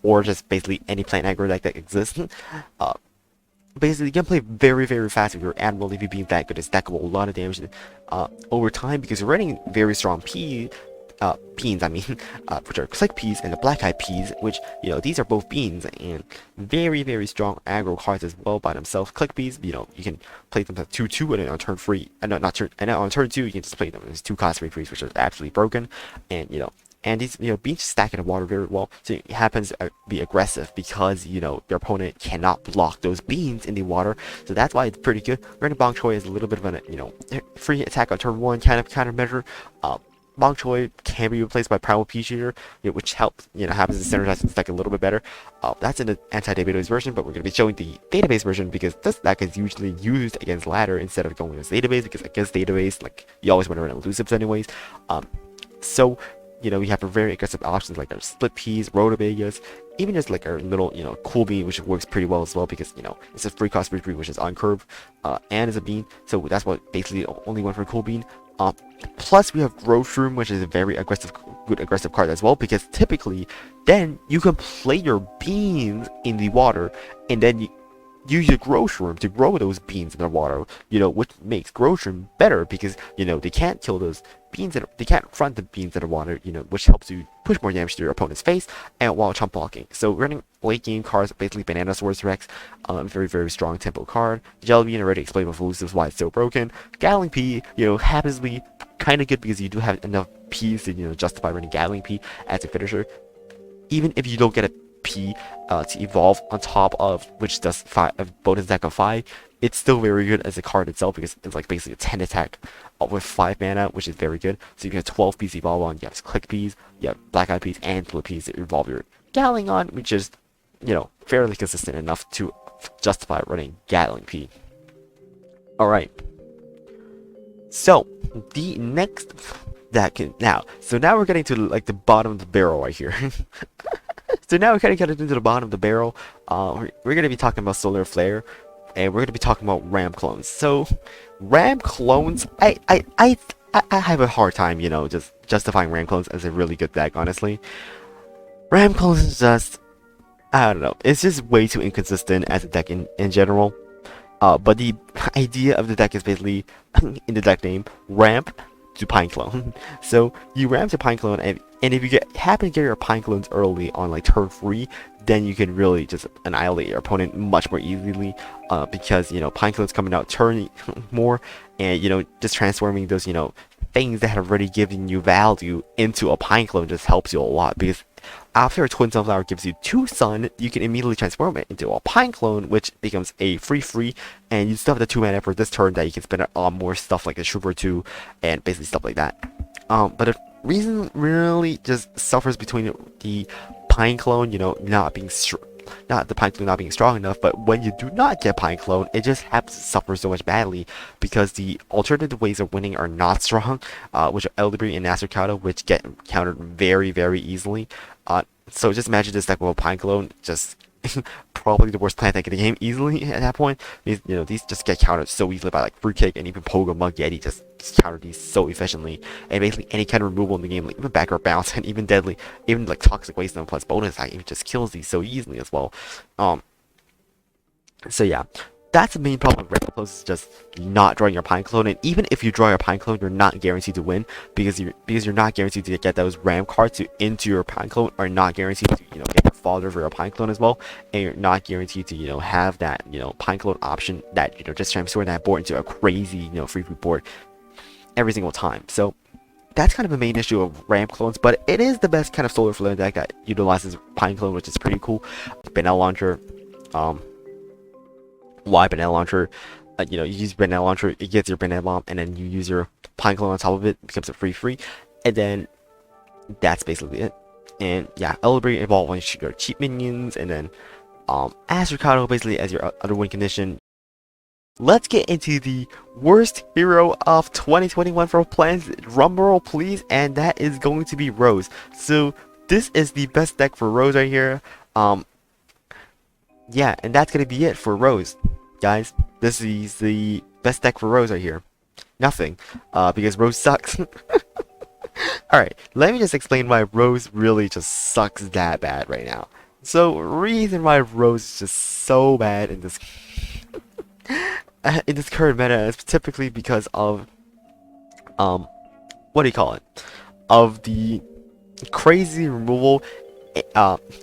Or just basically any plant aggro deck that exists. Basically, you can play very, very fast with your Admiral if you being that good. It's stackable a lot of damage over time because you're running very strong beans, which are Click Peas and the Black-Eyed Peas, which, these are both beans and very, very strong aggro cards as well by themselves. Click Peas, you can play them at 2/2 and then on turn 3, and on turn 2 you can just play them as 2 cost 3 freeze, which is absolutely broken. And, and these beans stack in the water very well, so it happens to be aggressive because your opponent cannot block those beans in the water. So that's why it's pretty good. Running Bong Choy is a little bit of a free attack on turn 1 kind of countermeasure. Bong Choy can be replaced by Primal Pea Shooter, which helps, happens to synergize the deck a little bit better. That's in the anti-database version, but we're going to be showing the database version because this deck is usually used against ladder instead of going against database, because against database, like, you always want to run elusives anyways. So, we have very aggressive options like our Split Peas, Rotobagas, even just like our little, Cool Bean, which works pretty well as well because, it's a free cost free which is on curve, and is a bean. So that's what basically only one for Cool Bean. Plus we have Growth Room, which is a very good aggressive card as well, because typically then you can play your beans in the water and then you use your Growth Room to grow those beans in the water, which makes Growth Room better because, they can't kill those beans, they can't front the beans in the water, which helps you push more damage to your opponent's face and while chump blocking. So running late game cards, basically Banana Swords Rex, very, very strong tempo card. Jelly Bean, already explained with elusives why it's so broken. Gatling Pea, happens to be kind of good because you do have enough P's to, justify running Gatling Pea as a finisher. Even if you don't get a P to evolve on top of, which does a bonus attack of 5, it's still very good as a card itself because it's like basically a 10 attack with 5 mana, which is very good. So you can have 12 P's evolve on. You have Click Peas, you have Black Eyed Peas, and Split Peas to evolve your Gatling on, which is, fairly consistent enough to justify running Gatling Pea. Alright. So, the next deck now we're getting to like the bottom of the barrel right here. So now we're kind of getting into the bottom of the barrel. We're going to be talking about Solar Flare, and we're going to be talking about Ram Clones. So, Ram Clones, I have a hard time, just justifying Ram Clones as a really good deck, honestly. Ram Clones is just, I don't know, it's just way too inconsistent as a deck in general. But the idea of the deck is basically, in the deck name, Ramp to Pine Clone. So you ramp to Pine Clone, and if you happen to get your Pine Clones early on like turn 3, then you can really just annihilate your opponent much more easily, because Pine Clones coming out turn more, and just transforming those things that have already given you value into a Pine Clone just helps you a lot, because after a Twin Sunflower gives you 2 Sun, you can immediately transform it into a Pine Clone, which becomes a free, and you still have the 2 mana for this turn that you can spend on more stuff like a Trooper 2, and basically stuff like that. But the reason really just suffers between the Pine Clone, not being not the Pine Clone not being strong enough, but when you do not get Pine Clone, it just happens to suffer so much badly because the alternative ways of winning are not strong, which are Elderberry and Nasricata, which get countered very, very easily. So just imagine this deck with a Pine Clone, just probably the worst plant deck in the game easily at that point. These just get countered so easily by like Fruitcake, and even Pogo Mug Yeti just counter these so efficiently. And basically any kind of removal in the game, like even Backer Bounce and even Deadly, even like Toxic Waste plus bonus attack, even just kills these so easily as well. So yeah, that's the main problem with Ram Clones, is just not drawing your Pine Clone. And even if you draw your Pine Clone, you're not guaranteed to win because you're not guaranteed to get those Ram cards into your Pine Clone, or not guaranteed to get your fodder for your Pine Clone as well, and you're not guaranteed to have that Pine Clone option that just transform that board into a crazy free board every single time. So that's kind of a main issue of Ram Clones, but it is the best kind of Solar Flare deck that utilizes Pine Clone, which is pretty cool. Banana Launcher, why Banana Launcher? You use Banana Launcher, it gets your Banana Bomb, and then you use your Pine Clone on top of it, becomes a free, and then that's basically it. And yeah, Elderberry evolve on your cheap minions, and then Astricado basically as your other win condition. Let's get into the worst hero of 2021 for plans. Drumroll please, and that is going to be Rose. So this is the best deck for Rose right here. Yeah, and that's gonna be it for Rose, guys. This is the best deck for Rose right here. Nothing, because Rose sucks. Alright, let me just explain why Rose really just sucks that bad right now. So, reason why Rose is just so bad in this in this current meta is typically because of what do you call it? Of the crazy removal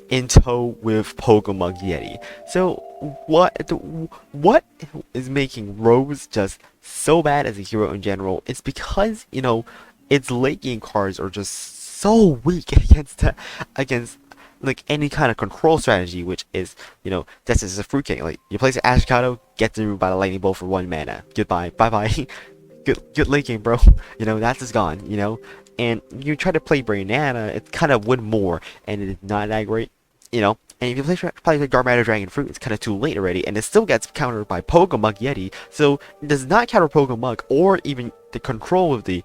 in tow with Pokemon Yeti. So what is making Rose just so bad as a hero in general? It's because its late game cards are just so weak against like any kind of control strategy, which is, that's just a fruitcake. Like, you place an Ashikato, get through by the lightning bolt for 1 mana. Goodbye, bye bye. good late game, bro. That's just gone. And you try to play Brainana, it kind of would more, and it is not that great. And if you play Garmatter Dragon Fruit, it's kind of too late already, and it still gets countered by Pogamug Yeti, so it does not counter Pogamug or even the control of the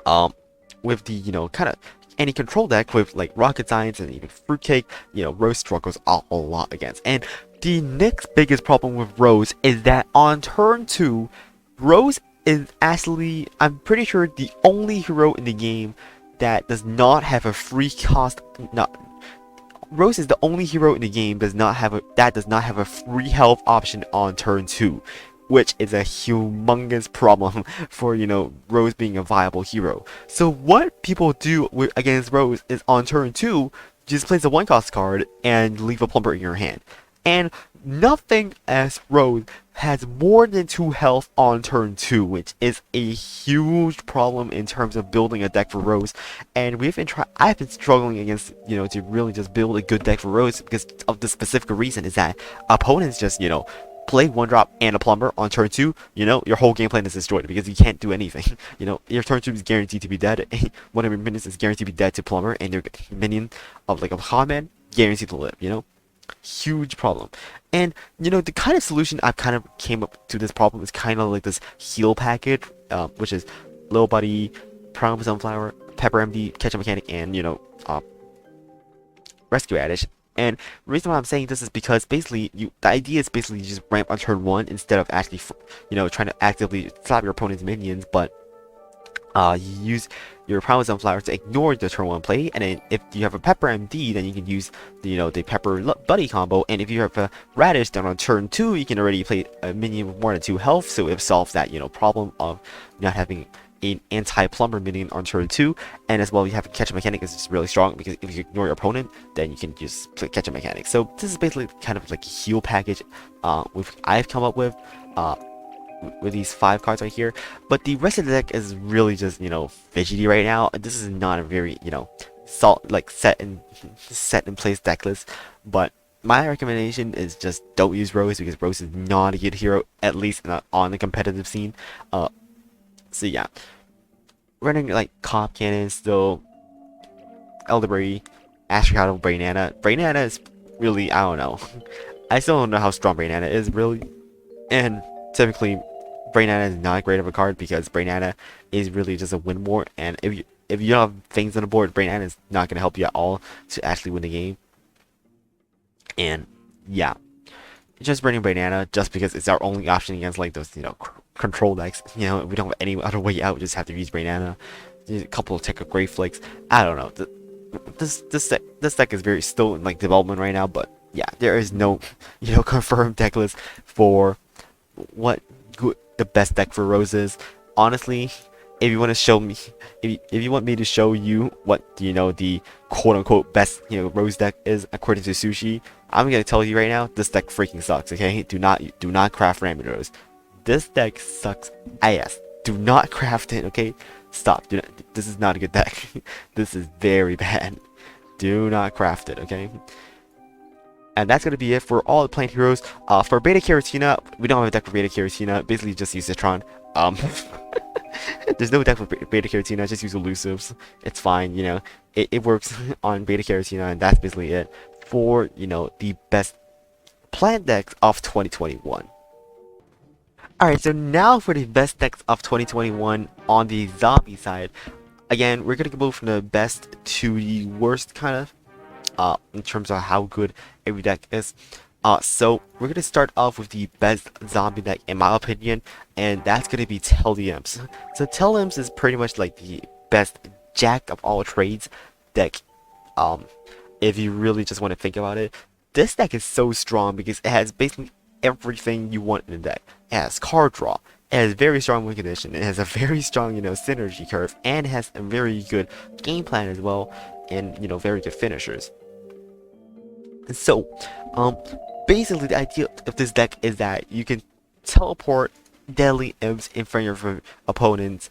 kind of any control deck with like Rocket Science and even Fruitcake. Rose struggles a lot against. And the next biggest problem with Rose is that on turn 2, Rose is actually, I'm pretty sure, the only hero in the game that does not have a free cost. Rose is the only hero in the game that does not have a free health option on turn 2, which is a humongous problem for, Rose being a viable hero. So what people do against Rose is on turn 2, just place a 1-cost card and leave a Plumber in your hand. And nothing as Rose has more than 2 health on turn 2, which is a huge problem in terms of building a deck for Rose. And I've been struggling against, to really just build a good deck for Rose because of the specific reason is that opponents just, play 1-drop and a Plumber on turn 2, your whole game plan is destroyed because you can't do anything. Your turn 2 is guaranteed to be dead. One of your minions is guaranteed to be dead to Plumber, and your minion of like a Hotman guaranteed to live. Huge problem. And the kind of solution I've kind of came up to this problem is kind of like this heal package, which is Little Buddy, Prime Sunflower, Pepper MD, Catch a Mechanic, and Rescue Addish. And the reason why I'm saying this is because basically the idea is basically you just ramp on turn 1 instead of actually trying to actively slap your opponent's minions, but you use your Prime Sunflower to ignore the turn 1 play, and then if you have a Pepper MD, then you can use the Pepper Buddy combo, and if you have a Radish, then on turn 2 you can already play a minion with more than 2 health, so it solves that problem of not having an anti-Plumber minion on turn 2, and as well you have a Catch a Mechanic is just really strong because if you ignore your opponent, then you can just play Catch a Mechanic. So this is basically kind of like a heal package I've come up with these 5 cards right here, but the rest of the deck is really just fidgety right now. This is not a very set in place deck list, but my recommendation is just don't use Rose because Rose is not a good hero, at least on the competitive scene. So yeah, running like Cop Cannon still, Elderberry, Ashikato, Brainana. Brainana is really, I don't know. I still don't know how strong Brainana is really, and typically Brainana is not great of a card because Brainana is really just a win more, and if you don't have things on the board, Brainana is not going to help you at all to actually win the game. And yeah, just running Brainana just because it's our only option against like those control decks. We don't have any other way out. We just have to use Brainana. A couple of Tech of Great Flakes. I don't know. This deck is very still in like development right now, but yeah, there is no confirmed deck list for what the best deck for Rose is. Honestly, if you want to show me, if you want me to show you what the quote-unquote best Rose deck is according to Sushi, I'm gonna tell you right now, this deck freaking sucks. Okay, do not craft Ramen Rose. This deck sucks ass. Do not craft it. Okay, stop. This is not a good deck. This is very bad. Do not craft it. Okay. And that's going to be it for all the plant heroes. For Beta-Carrotina, we don't have a deck for Beta-Carrotina. Basically, just use Citron. There's no deck for Beta-Carrotina. Just use Elusives. It's fine, It works on Beta-Carrotina, and that's basically it for, the best plant decks of 2021. Alright, so now for the best decks of 2021 on the zombie side. Again, we're going to go from the best to the worst kind of. In terms of how good every deck is. So we're gonna start off with the best zombie deck in my opinion, and that's gonna be Telimps. So Telimps is pretty much like the best jack of all trades deck. If you really just want to think about it, this deck is so strong because it has basically everything you want in the deck. It has card draw. It has very strong win condition. It has a very strong, synergy curve, and it has a very good game plan as well, and very good finishers. So, basically the idea of this deck is that you can teleport deadly imps in front of your opponents,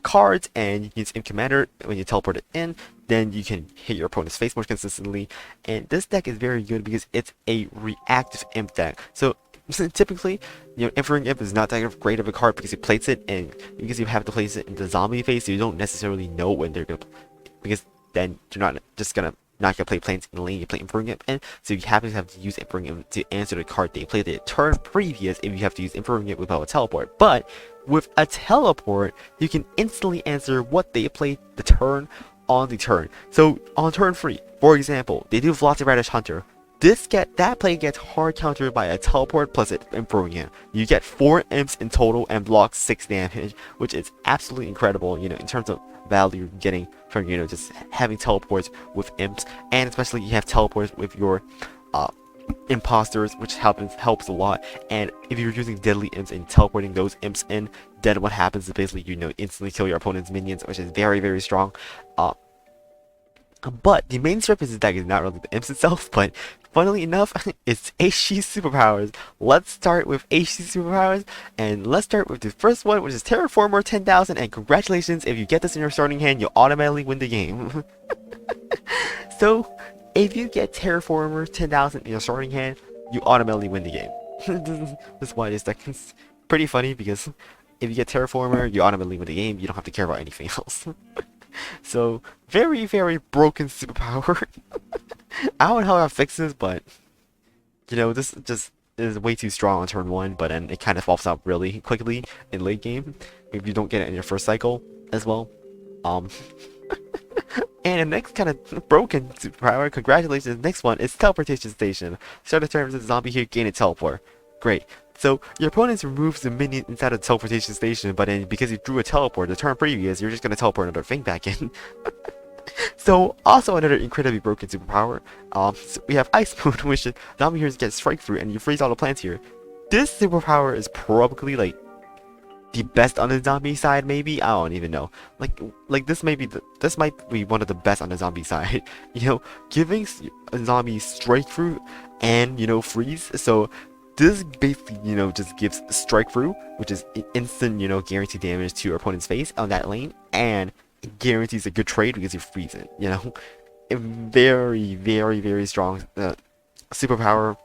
cards, and you can use Imp Commander when you teleport it in. Then you can hit your opponent's face more consistently. And this deck is very good because it's a reactive Imp deck. So typically, Infering Imp is not that great of a card because you place it, and because you have to place it in the zombie phase, so you don't necessarily know when they're gonna, because then you're not gonna play planes in the lane, you play Infering Imp, and so you have to use Infering Imp to answer the card they played the turn previous if you have to use Infering Imp without a teleport. But with a teleport, you can instantly answer what they played the turn on the turn. So on turn 3, for example, they do Velociraptor Hunter. That play gets hard countered by a teleport plus it Infering Imp. You get 4 imps in total and block 6 damage, which is absolutely incredible, in terms of value you're getting from, just having teleports with imps, and especially you have teleports with your imposters, which helps a lot. And if you're using deadly imps and teleporting those imps in, then what happens is basically instantly kill your opponent's minions, which is very, very strong. But the main strip of this deck is not really the imps itself, but funnily enough, it's HG superpowers. Let's start with HG superpowers, and let's start with the first one, which is Terraformer 10,000, and congratulations, if you get this in your starting hand, you'll automatically win the game. So, if you get Terraformer 10,000 in your starting hand, you automatically win the game. That's why this deck is pretty funny, because if you get Terraformer, you automatically win the game, you don't have to care about anything else. So, very, very broken superpower. I don't know how that fixes, but this just is way too strong on turn 1, but then it kind of falls out really quickly in late game if you don't get it in your first cycle as well. And the next kind of broken superpower, congratulations, the next one is Teleportation Station. Start the turn with a zombie here, gain a teleport. Great. So, your opponent removes the minion inside of the teleportation station, but then because you drew a teleport the turn previous, you're just going to teleport another thing back in. So, also another incredibly broken superpower. So we have Ice Moon, which is zombie heroes get strike through and you freeze all the plants here. This superpower is probably like the best on the zombie side, maybe? I don't even know. Like this might be one of the best on the zombie side. Giving a zombie strike through and freeze. So this basically, just gives strike through, which is instant, guaranteed damage to your opponent's face on that lane, and it guarantees a good trade because you freeze it, A very, very, very strong superpower.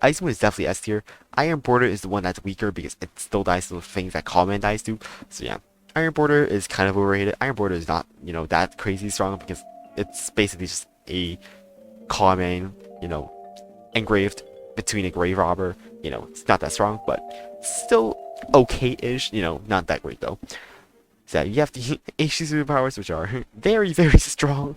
Ice Moon is definitely S tier. Iron Border is the one that's weaker because it still dies to the things that Common dies to. So yeah, Iron Border is kind of overrated. Iron Border is not, that crazy strong because it's basically just a common, engraved between a grave robber. It's not that strong, but still okay-ish. Not that great though. So you have the HG superpowers, which are very, very strong.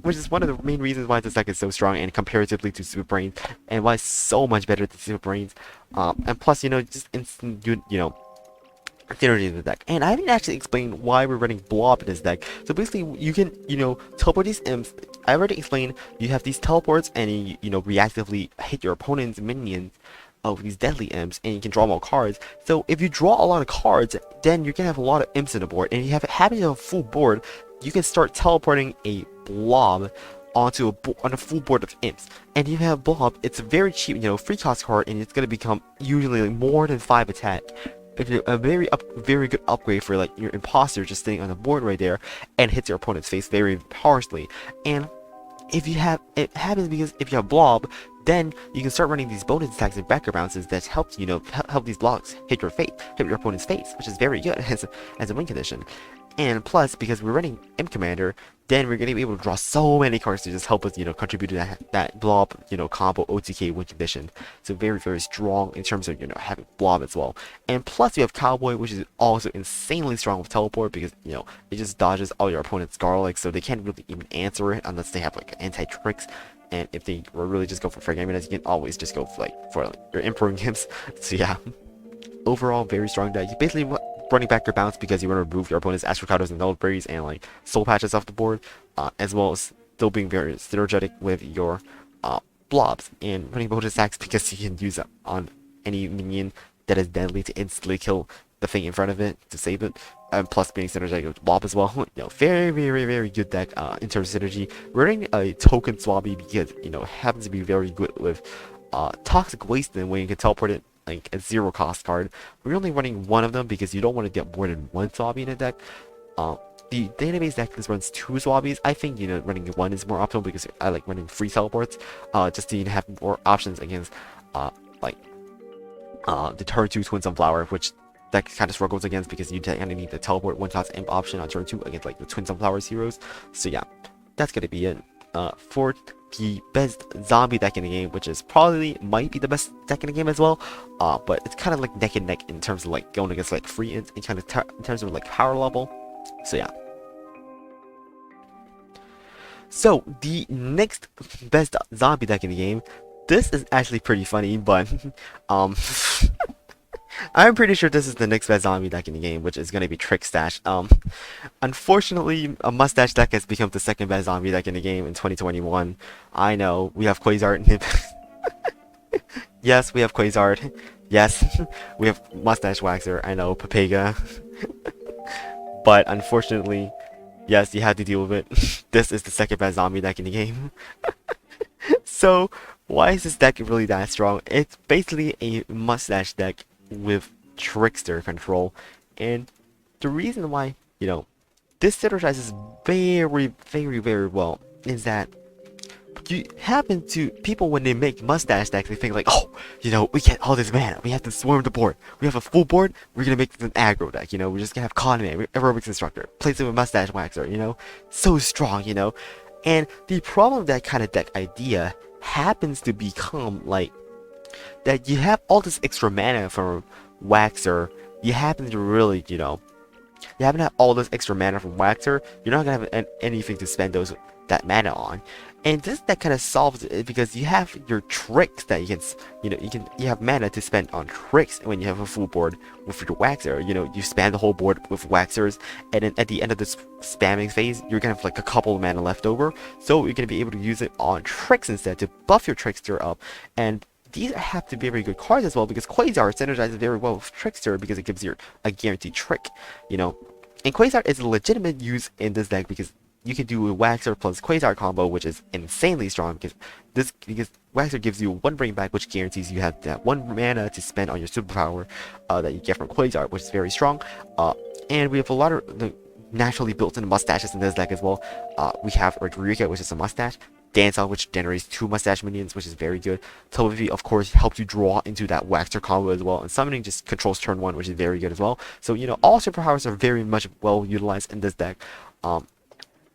Which is one of the main reasons why this deck is so strong and comparatively to Super Brainz, and why it's so much better than Super Brainz. And plus, just instant, synergy in the deck. And I haven't actually explained why we're running Blob in this deck. So basically, you can, teleport these imps. I already explained, you have these teleports, and you reactively hit your opponent's minions of these deadly imps, and you can draw more cards. So if you draw a lot of cards, then you're gonna have a lot of imps in the board, and if you have a full board, you can start teleporting a blob onto on a full board of imps. And if you have blob, it's a very cheap, free cost card, and it's gonna become usually more than 5 attack. It's a very good upgrade for like your imposter just sitting on the board right there and hits your opponent's face very harshly. And if you have, it happens because if you have blob, then you can start running these bonus attacks and backer bounces that helps, help these blocks hit your opponent's face, which is very good as a win condition. And plus, because we're running Imp Commander, then we're going to be able to draw so many cards to just help us, contribute to that blob, combo OTK win condition. So very, very strong in terms of, having blob as well. And plus, we have Cowboy, which is also insanely strong with teleport because, it just dodges all your opponent's garlic, so they can't really even answer it unless they have like anti-tricks. And if they really just go for frag eminence, you can always just go for your Improving Imps. So yeah, overall very strong deck. You basically running back your bounce because you want to remove your opponent's Astrocatos and Null Berries and like Soul Patches off the board, as well as still being very synergetic with your blobs, and running bonus attacks because you can use it on any minion that is deadly to instantly kill the thing in front of it to save it, and plus being synergetic with blob as well. Very, very, very good deck in terms of synergy. Running a token swabby because happens to be very good with Toxic Wasteland, where you can teleport it like a 0 cost card. We're only running one of them because you don't want to get more than one zombie in a deck. The database deck just runs 2 Swabbies. I think, running 1 is more optimal because I like running free teleports, just to have more options against, like, the turn 2 Twin Sunflower, which that kind of struggles against because you kind of need the teleport 1-cost imp option on turn 2 against, like, the Twin Sunflowers heroes. So yeah, that's gonna be it. For the best zombie deck in the game, which is probably might be the best deck in the game as well, but it's kind of like neck and neck in terms of like going against like free in kind of in terms of like power level. So yeah. So the next best zombie deck in the game, this is actually pretty funny, but I'm pretty sure this is the next best zombie deck in the game, which is gonna be Trick Stash. Unfortunately, a mustache deck has become the second best zombie deck in the game in 2021. I know we have Quasar. Yes, we have Quasar. Yes, we have Mustache Waxer. I know Papega. But unfortunately, yes, you had to deal with it. This is the second best zombie deck in the game. So, why is this deck really that strong? It's basically a mustache deck with Trickster control. And the reason why, this synergizes very, very, very well is that you happen to, people when they make mustache decks, they think like, oh, we get all this mana, we have to swarm the board, we have a full board, we're gonna make this an aggro deck, we're just gonna have Conman, Aerobics Instructor, place it with Mustache Waxer, so strong, and the problem with that kind of deck idea happens to become like, that you have all this extra mana from Waxer, you happen to really, you happen to have all this extra mana from Waxer, you're not gonna have anything to spend that mana on. And this deck kind of solves it because you have your tricks that you can, you have mana to spend on tricks when you have a full board with your Waxer. You spam the whole board with Waxers, and then at the end of this spamming phase, you're gonna have like a couple of mana left over, so you're gonna be able to use it on tricks instead to buff your Trickster up. And these have to be very good cards as well because Quasar synergizes very well with Trickster because it gives you a guaranteed trick, And Quasar is a legitimate use in this deck because you can do a Waxer plus Quasar combo, which is insanely strong because Waxer gives you 1 bring back, which guarantees you have that 1 mana to spend on your superpower that you get from Quasar, which is very strong. And we have a lot of the naturally built-in mustaches in this deck as well. We have Eureka, which is a mustache. Dance On, which generates 2 mustache minions, which is very good. Telepathy, of course, helps you draw into that Waxer combo as well. And Summoning just controls turn 1, which is very good as well. So, all superpowers are very much well utilized in this deck.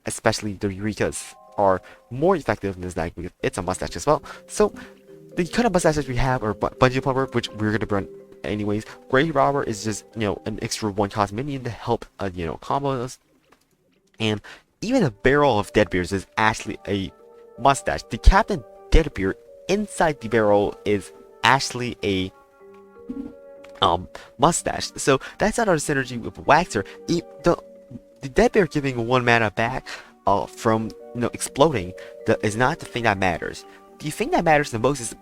Especially the Eurekas are more effective in this deck because it's a mustache as well. So, the kind of mustaches we have are Bungee Plumber, which we're going to run anyways. Grave Robber is just, an extra 1-cost minion to help, combos. And even a Barrel of Deadbeards is actually a mustache. The Captain Deadbeard inside the barrel is actually a mustache. So that's another synergy with Waxer. The Deadbeard giving 1 mana back from exploding is not the thing that matters. The thing that matters the most is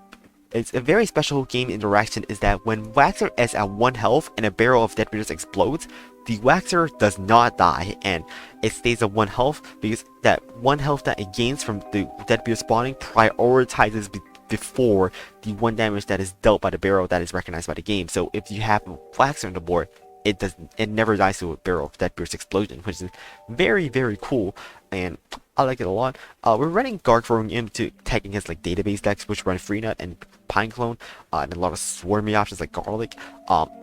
it's a very special game interaction is that when Waxer is at 1 health and a barrel of Deadbeards explodes, the Waxer does not die and it stays at 1 health because that 1 health that it gains from the Deadbeard spawning prioritizes before the 1 damage that is dealt by the barrel that is recognized by the game. So if you have Waxer on the board, it never dies to a barrel of Deadbeard's explosion, which is very, very cool, and I like it a lot. We're running Guard Throwing Imp to tech against like database decks which run Freenut and Pineclone, and a lot of swarmy options like Garlic.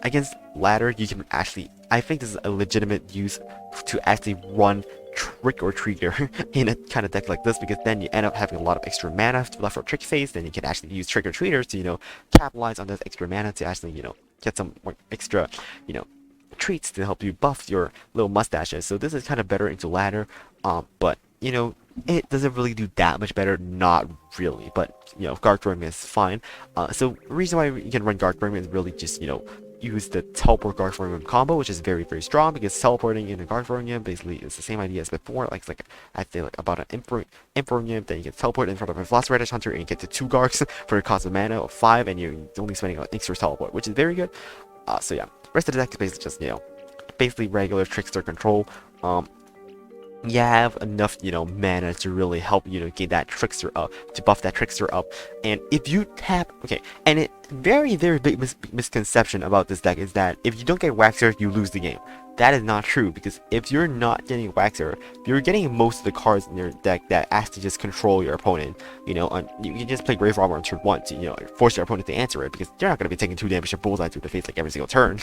Against Ladder, you can actually, I think this is a legitimate use to actually run Trick or Treater in a kind of deck like this, because then you end up having a lot of extra mana left for Trick phase. Then you can actually use Trick or Treaters to capitalize on this extra mana to actually get some more extra treats to help you buff your little mustaches. So this is kind of better into Ladder, but it doesn't really do that much better, not really, but Guard Throwing is fine. So the reason why you can run Guard Throwing is really just use the teleport Guard Throwing combo, which is very, very strong, because teleporting in a Guard Throwing basically is the same idea as before. Like I feel like about an Impfinity, then you can teleport in front of a Velociraptor Hunter and you get to 2 Garks for a cost of mana of 5, and you're only spending an extra teleport, which is very good. So yeah, rest of the deck is basically just basically regular Trickster control. you have enough, mana to really help, get that trickster up, to buff that trickster up. And if you tap, okay, and it very, very big misconception about this deck is that if you don't get Waxer, you lose the game. That is not true, because if you're not getting Waxer, you're getting most of the cards in your deck that actually just control your opponent. You can just play Grave Robber on turn 1 to, force your opponent to answer it, because they're not going to be taking 2 damage to bullseye through the face like every single turn.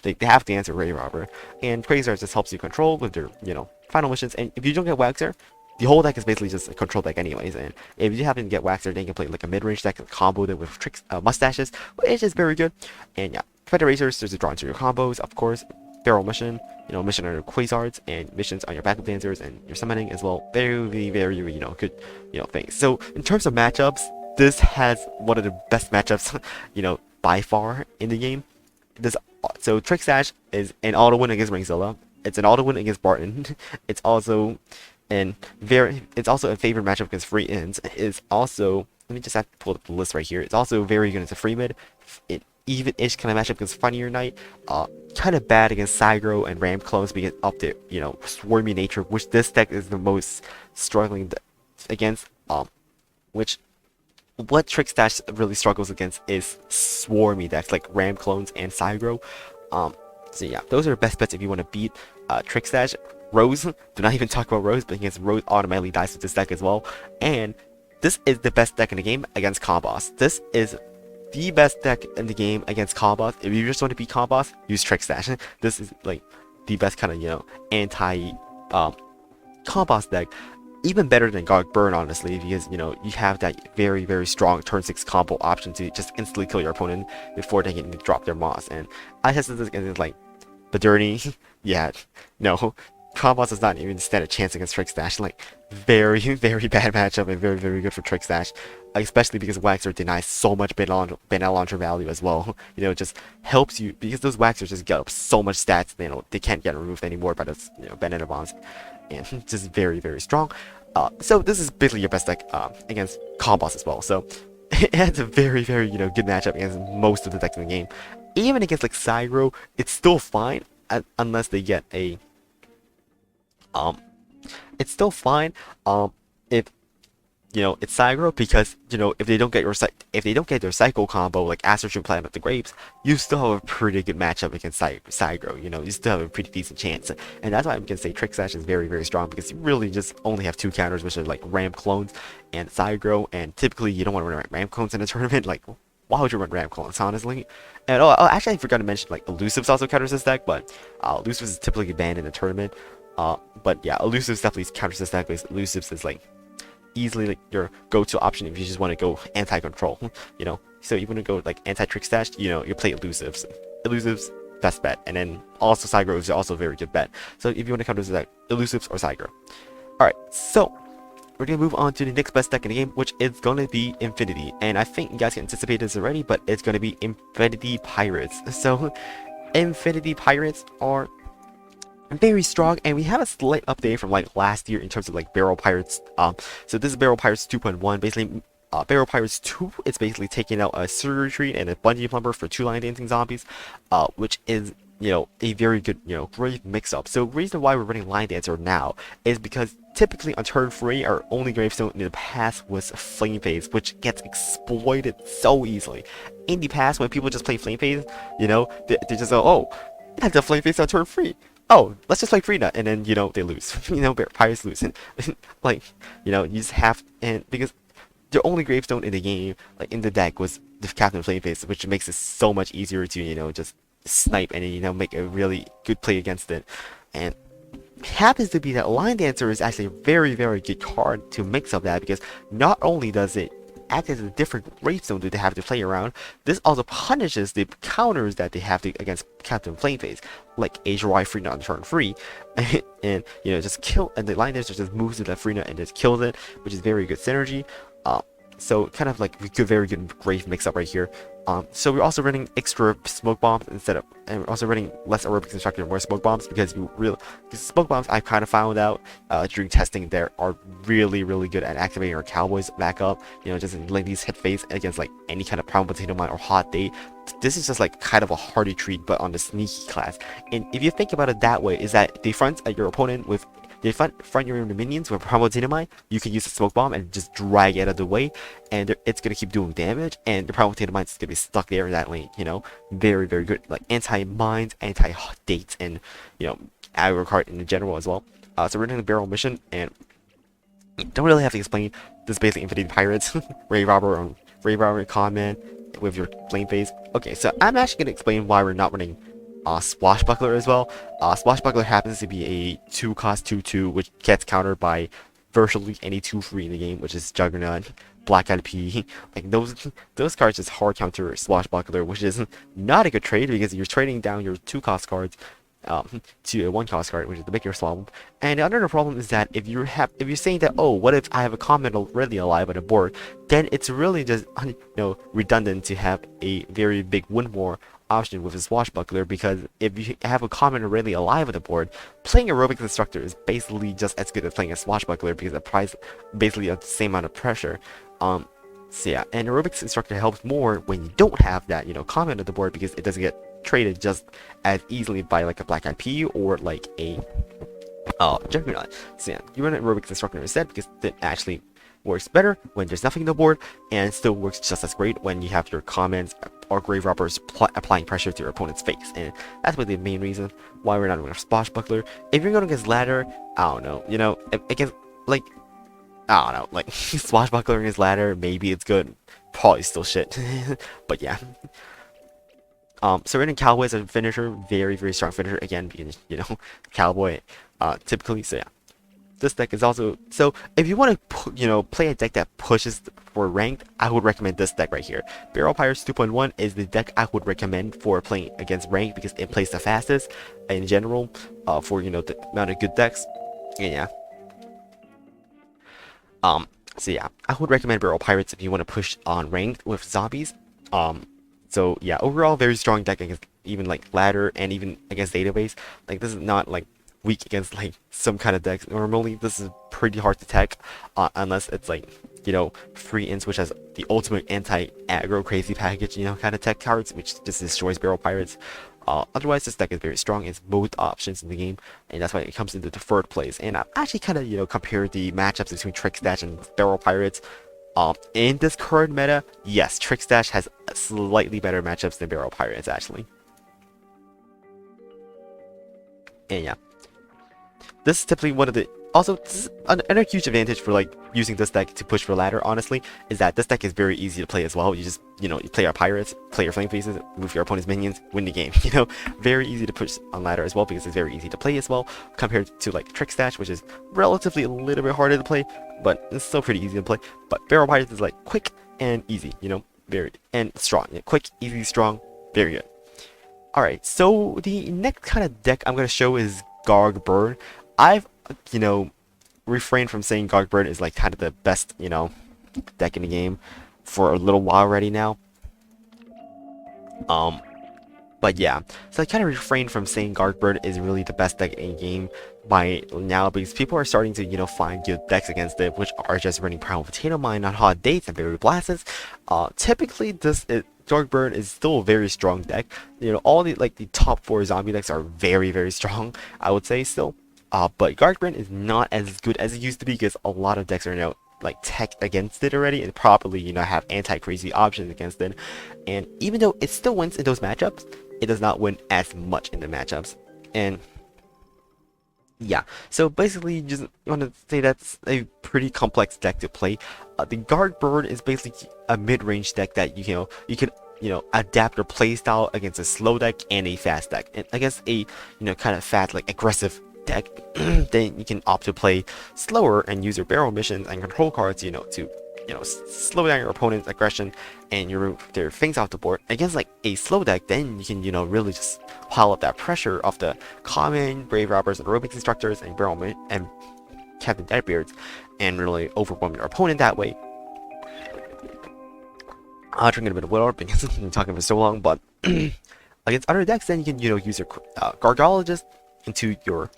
They have to answer Grave Robber. And Quasar just helps you control with their, final missions. And if you don't get Waxer, the whole deck is basically just a control deck anyways. And if you happen to get Waxer, then you can play like a mid-range deck, combo that with tricks, mustaches, which is very good. And yeah, Federators, there's a draw into your combos, of course. Barrel mission, mission on your Quasards, and missions on your backup dancers and your summoning as well. Very, very, good, things. So in terms of matchups, this has one of the best matchups, by far in the game. So Trickstash is an auto win against Ringzilla. It's an auto win against Barton. It's also a favorite matchup against Free Ends. It's also, let me just have to pull up the list right here. It's also very good against a free mid. Even-ish kind of matchup against Funnier Knight. Kind of bad against Cygro and Ram clones because of the, swarmy nature, which this deck is the most struggling against. What Trickstash really struggles against is swarmy decks like Ram clones and Cygro. So yeah, those are the best bets if you want to beat Trickstash. Rose, do not even talk about Rose, but against Rose automatically dies with this deck as well. And this is the best deck in the game against Combos. This is the best deck in the game against Combos. If you just want to beat Combos, use Trickstash. This is like the best kind of, anti Combos deck. Even better than Garlic Burn, honestly, because, you have that very, very strong turn 6 combo option to just instantly kill your opponent before they can drop their moss. And I tested this against, like, Badurni. Yeah, no. Combos does not even stand a chance against Trickstash. Like, very, very bad matchup and very, very good for Trickstash. Especially because Waxer denies so much Banana Launcher value as well. It just helps you, because those Waxers just get up so much stats, they can't get removed anymore by those, Banana Bombs. And just very, very strong. So this is basically your best deck against Combos as well. So it has a very, very, good matchup against most of the decks in the game. Even against like Cygro, it's still fine unless they get a it's still fine if it's Cygro, because if they don't get their Psycho combo like Astral Planet of the Grapes, you still have a pretty good matchup against Cygro. You still have a pretty decent chance, and that's why I'm gonna say Trickstash is very, very strong, because you really just only have 2 counters, which are like Ram clones and Cygro, and typically you don't want to run Ram clones in a tournament. Like, why would you run Ram clones, honestly? And actually I forgot to mention, like, Elusives also counters this deck, but Elusives is typically banned in a tournament. But yeah, Elusives definitely counters this deck, because Elusives is like easily like your go-to option if you just want to go anti-control. So you want to go like anti-Trickstash, you play Elusives. Elusives, best bet. And then also Cygro is also a very good bet. So if you want to counter this deck, Elusives or Cygro. Alright, so we're going to move on to the next best deck in the game, which is going to be Impfinity. And I think you guys can anticipate this already, but it's going to be Impfinity Pirates. So Impfinity Pirates are very strong, and we have a slight update from like last year in terms of like Barrel Pirates. So this is Barrel Pirates 2.1. Basically, Barrel Pirates 2 is basically taking out a Surgery Retreat and a Bungee Plumber for 2 Line Dancing Zombies, which is a very good great mix-up. So the reason why we're running Line Dancer now is because typically on turn 3 our only gravestone in the past was Flame Phase, which gets exploited so easily. In the past, when people just play Flame Phase, they just go, oh, that's a Flame Phase on turn 3. Oh, let's just play Freenut, and then, they lose. Pirates lose. And, like, you just have, and because the only gravestone in the game, like, in the deck was the Captain Flameface, which makes it so much easier to, just snipe and, make a really good play against it. And it happens to be that Line Dancer is actually a very, very good card to mix up that, because not only does it act as a different gravestone that they have to play around, this also punishes the counters that they have to against Captain Flameface, like HY Freenut on turn 3, and just kill, and the Line Dancer just moves to that Freenut and just kills it, which is very good synergy. So kind of like a very good grave mix up right here. So we're also running extra smoke bombs and we're also running less aerobic constructor and more smoke bombs, because smoke bombs, I kind of found out during testing, they are really, really good at activating our Cowboys back up. Just letting these hit face against like any kind of Prime Potato Mine or Hot Day. This is just like kind of a hardy treat, but on the sneaky class. And if you think about it that way, is that they front at your opponent with you front your minions with Primordial, you can use a Smoke Bomb and just drag it out of the way, and it's gonna keep doing damage, and the Primordial is gonna be stuck there in that lane. You know, very very good, like anti-mines, anti-dates, and you know, aggro card in general as well. So we're doing the barrel mission, and don't really have to explain. This is basically Impfinity Pirates, Ray Robber Common with your flame phase. Okay, so I'm actually gonna explain why we're not running Swashbuckler as well. Swashbuckler happens to be a 2-cost 2/2, which gets countered by virtually any 2/3 in the game, which is Juggernaut, Black Eyed Pea. Like those cards just hard counter Swashbuckler, which is not a good trade because you're trading down your 2-cost cards to a 1-cost card, which is the bigger problem. And another problem is that if you're saying that, oh, what if I have a comment already alive on the board, then it's really just redundant to have a very big win more option with a Swashbuckler, because if you have a comment already alive on the board, playing Aerobics Instructor is basically just as good as playing a Swashbuckler because it applies basically the same amount of pressure. So yeah, and Aerobics Instructor helps more when you don't have that comment on the board, because it doesn't get traded just as easily by like a Black Eyed Pea or like a Juggernaut. So yeah, you run an Aerobics Instructor instead because it actually works better when there's nothing on the board, and still works just as great when you have your comments or Grave Robbers applying pressure to your opponent's face. And that's really the main reason why we're not doing a Swashbuckler. If you're going against ladder, I don't know, against like Swashbuckler against ladder, maybe it's good, probably still shit. But yeah. So we're in Cowboy as a finisher, very very strong finisher again, being Cowboy typically. So yeah, this deck is also, so if you want to play a deck that pushes for ranked, I would recommend this deck right here. Barrel Pirates 2.1 is the deck I would recommend for playing against ranked, because it plays the fastest in general for the amount of good decks. And yeah. So yeah, I would recommend Barrel Pirates if you want to push on ranked with zombies. So yeah, overall very strong deck against even like ladder and even against database. Like this is not like weak against like some kind of decks. Normally this is pretty hard to tech unless it's like free ins, which has the ultimate anti-aggro crazy package kind of tech cards, which just destroys Barrel Pirates. Otherwise this deck is very strong. It's both options in the game, and that's why it comes into the third place. And I've actually kind of compared the matchups between Trick Stash and Barrel Pirates. In this current meta, yes, Trick Stash has slightly better matchups than Barrel Pirates actually. And yeah, this is typically one of the, also this is another huge advantage for like using this deck to push for ladder, honestly, is that this deck is very easy to play as well. You just you play your pirates, play your flame faces, move your opponent's minions, win the game. Very easy to push on ladder as well, because it's very easy to play as well, compared to like Trick Stash, which is relatively a little bit harder to play, but it's still pretty easy to play. But Barrel Pirates is like quick and easy, very, and strong. Quick, easy, strong, very good. Alright, so the next kind of deck I'm going to show is Garg Burn. I've refrained from saying Garg Burn is like kind of the best deck in the game for a little while already now. But yeah, so I kind of refrained from saying Garg Burn is really the best deck in the game by now, because people are starting to find good decks against it, which are just running Primal Potato Mine on hot dates and Berry Blasts. Typically Garg Burn is still a very strong deck. All the top 4 zombie decks are very very strong, I would say still. But Garg Burn is not as good as it used to be, because a lot of decks are now like tech against it already, and probably have anti-crazy options against it. And even though it still wins in those matchups, it does not win as much in the matchups. And yeah, so basically you just want to say that's a pretty complex deck to play. The Garg Burn is basically a mid-range deck that you can adapt your playstyle against a slow deck and a fast deck. And against a kind of fast, like aggressive deck, then you can opt to play slower and use your barrel missions and control cards to slow down your opponent's aggression and remove their things off the board. Against like a slow deck, then you can really just pile up that pressure of the common, Brave Robbers, and Aerobics Instructors, and Barrel and Captain Deadbeards, and really overwhelm your opponent that way. I'll drink a bit of water because I've been talking for so long. But against other decks, then you can use your Gargologist into your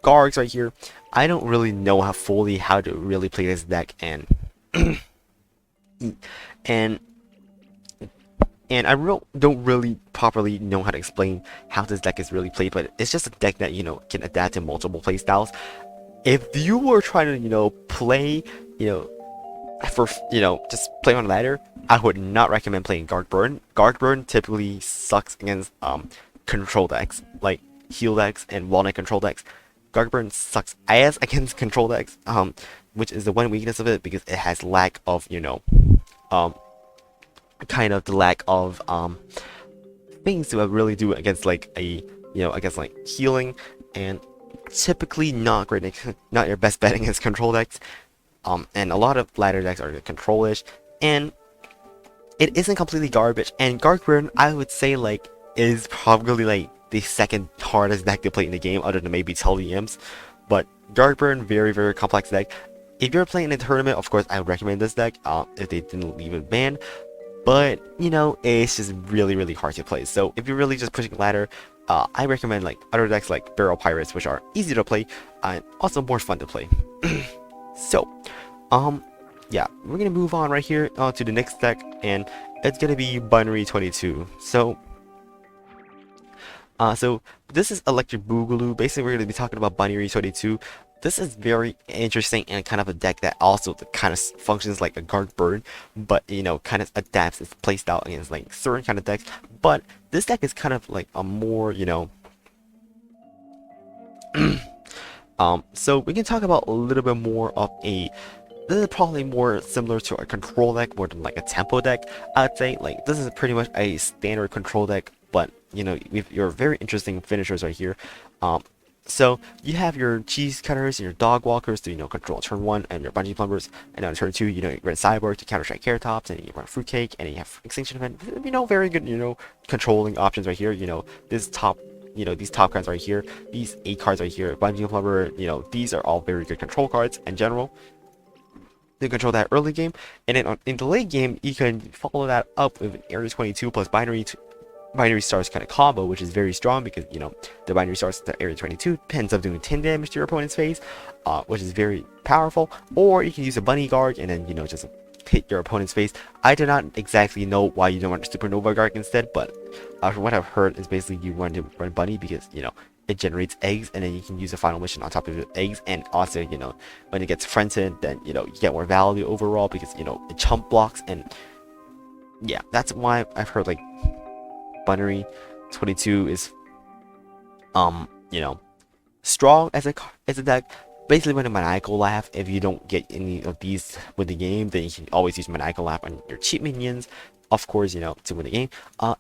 Gargs right here. I don't really know how to really play this deck, and I don't really properly know how to explain how this deck is really played, but it's just a deck that can adapt to multiple playstyles. if you were trying to, play, you know, for, just play on ladder, I would not recommend playing Guard Burn. Guard Burn typically sucks against control decks, like heal decks and walnut control decks. Guard Burn sucks ass against control decks, which is the one weakness of it because it has lack of, um, kind of the lack of things to really do against like against like healing, and typically not great, not your best bet against control decks. And a lot of ladder decks are control-ish, and it isn't completely garbage. And Guard Burn, I would say, like, is probably like the second hardest deck to play in the game, other than maybe Telimps. But Guard Burn, very, very complex deck. If you're playing in a tournament, of course, I would recommend this deck. If they didn't leave it banned, but it's just really, really hard to play. So if you're really just pushing ladder, I recommend like other decks like Barrel Pirates, which are easy to play and also more fun to play. So, yeah, we're gonna move on right here to the next deck, and it's gonna be Binary 22. So this is Electric Boogaloo. Basically, we're gonna be talking about Binary 22. This is very interesting and kind of a deck that also kind of functions like a Guard Burn, but kind of adapts its playstyle against like certain kind of decks. But this deck is kind of like a more so we can talk about a little bit more of this is probably more similar to a control deck more than like a tempo deck. I'd say like this is pretty much a standard control deck, but with your very interesting finishers right here. So you have your cheese cutters and your dog walkers to control turn 1, and your bungee plumbers, and on turn 2 you run cyborg to counter strike carrot tops, and you run fruitcake, and you have extinction event. Very good controlling options right here. This top these top cards right here, these 8 cards right here, bungee plumber, these are all very good control cards in general. You control that early game, and then in the late game you can follow that up with an Area 22 plus binary stars kind of combo, which is very strong because the binary stars to Area 22 ends up doing 10 damage to your opponent's face, which is very powerful. Or you can use a bunny guard and then just hit your opponent's face. I do not exactly know why you don't want Supernova guard instead, but from what I've heard is basically you want to run bunny because it generates eggs, and then you can use a final mission on top of the eggs, and also when it gets frented, then you get more value overall because it chump blocks. And yeah, that's why I've heard like Binary 22 is strong as a deck. Basically, when a Maniacal Laugh, if you don't get any of these with the game, then you can always use Maniacal Laugh on your cheap minions, of course, to win the game.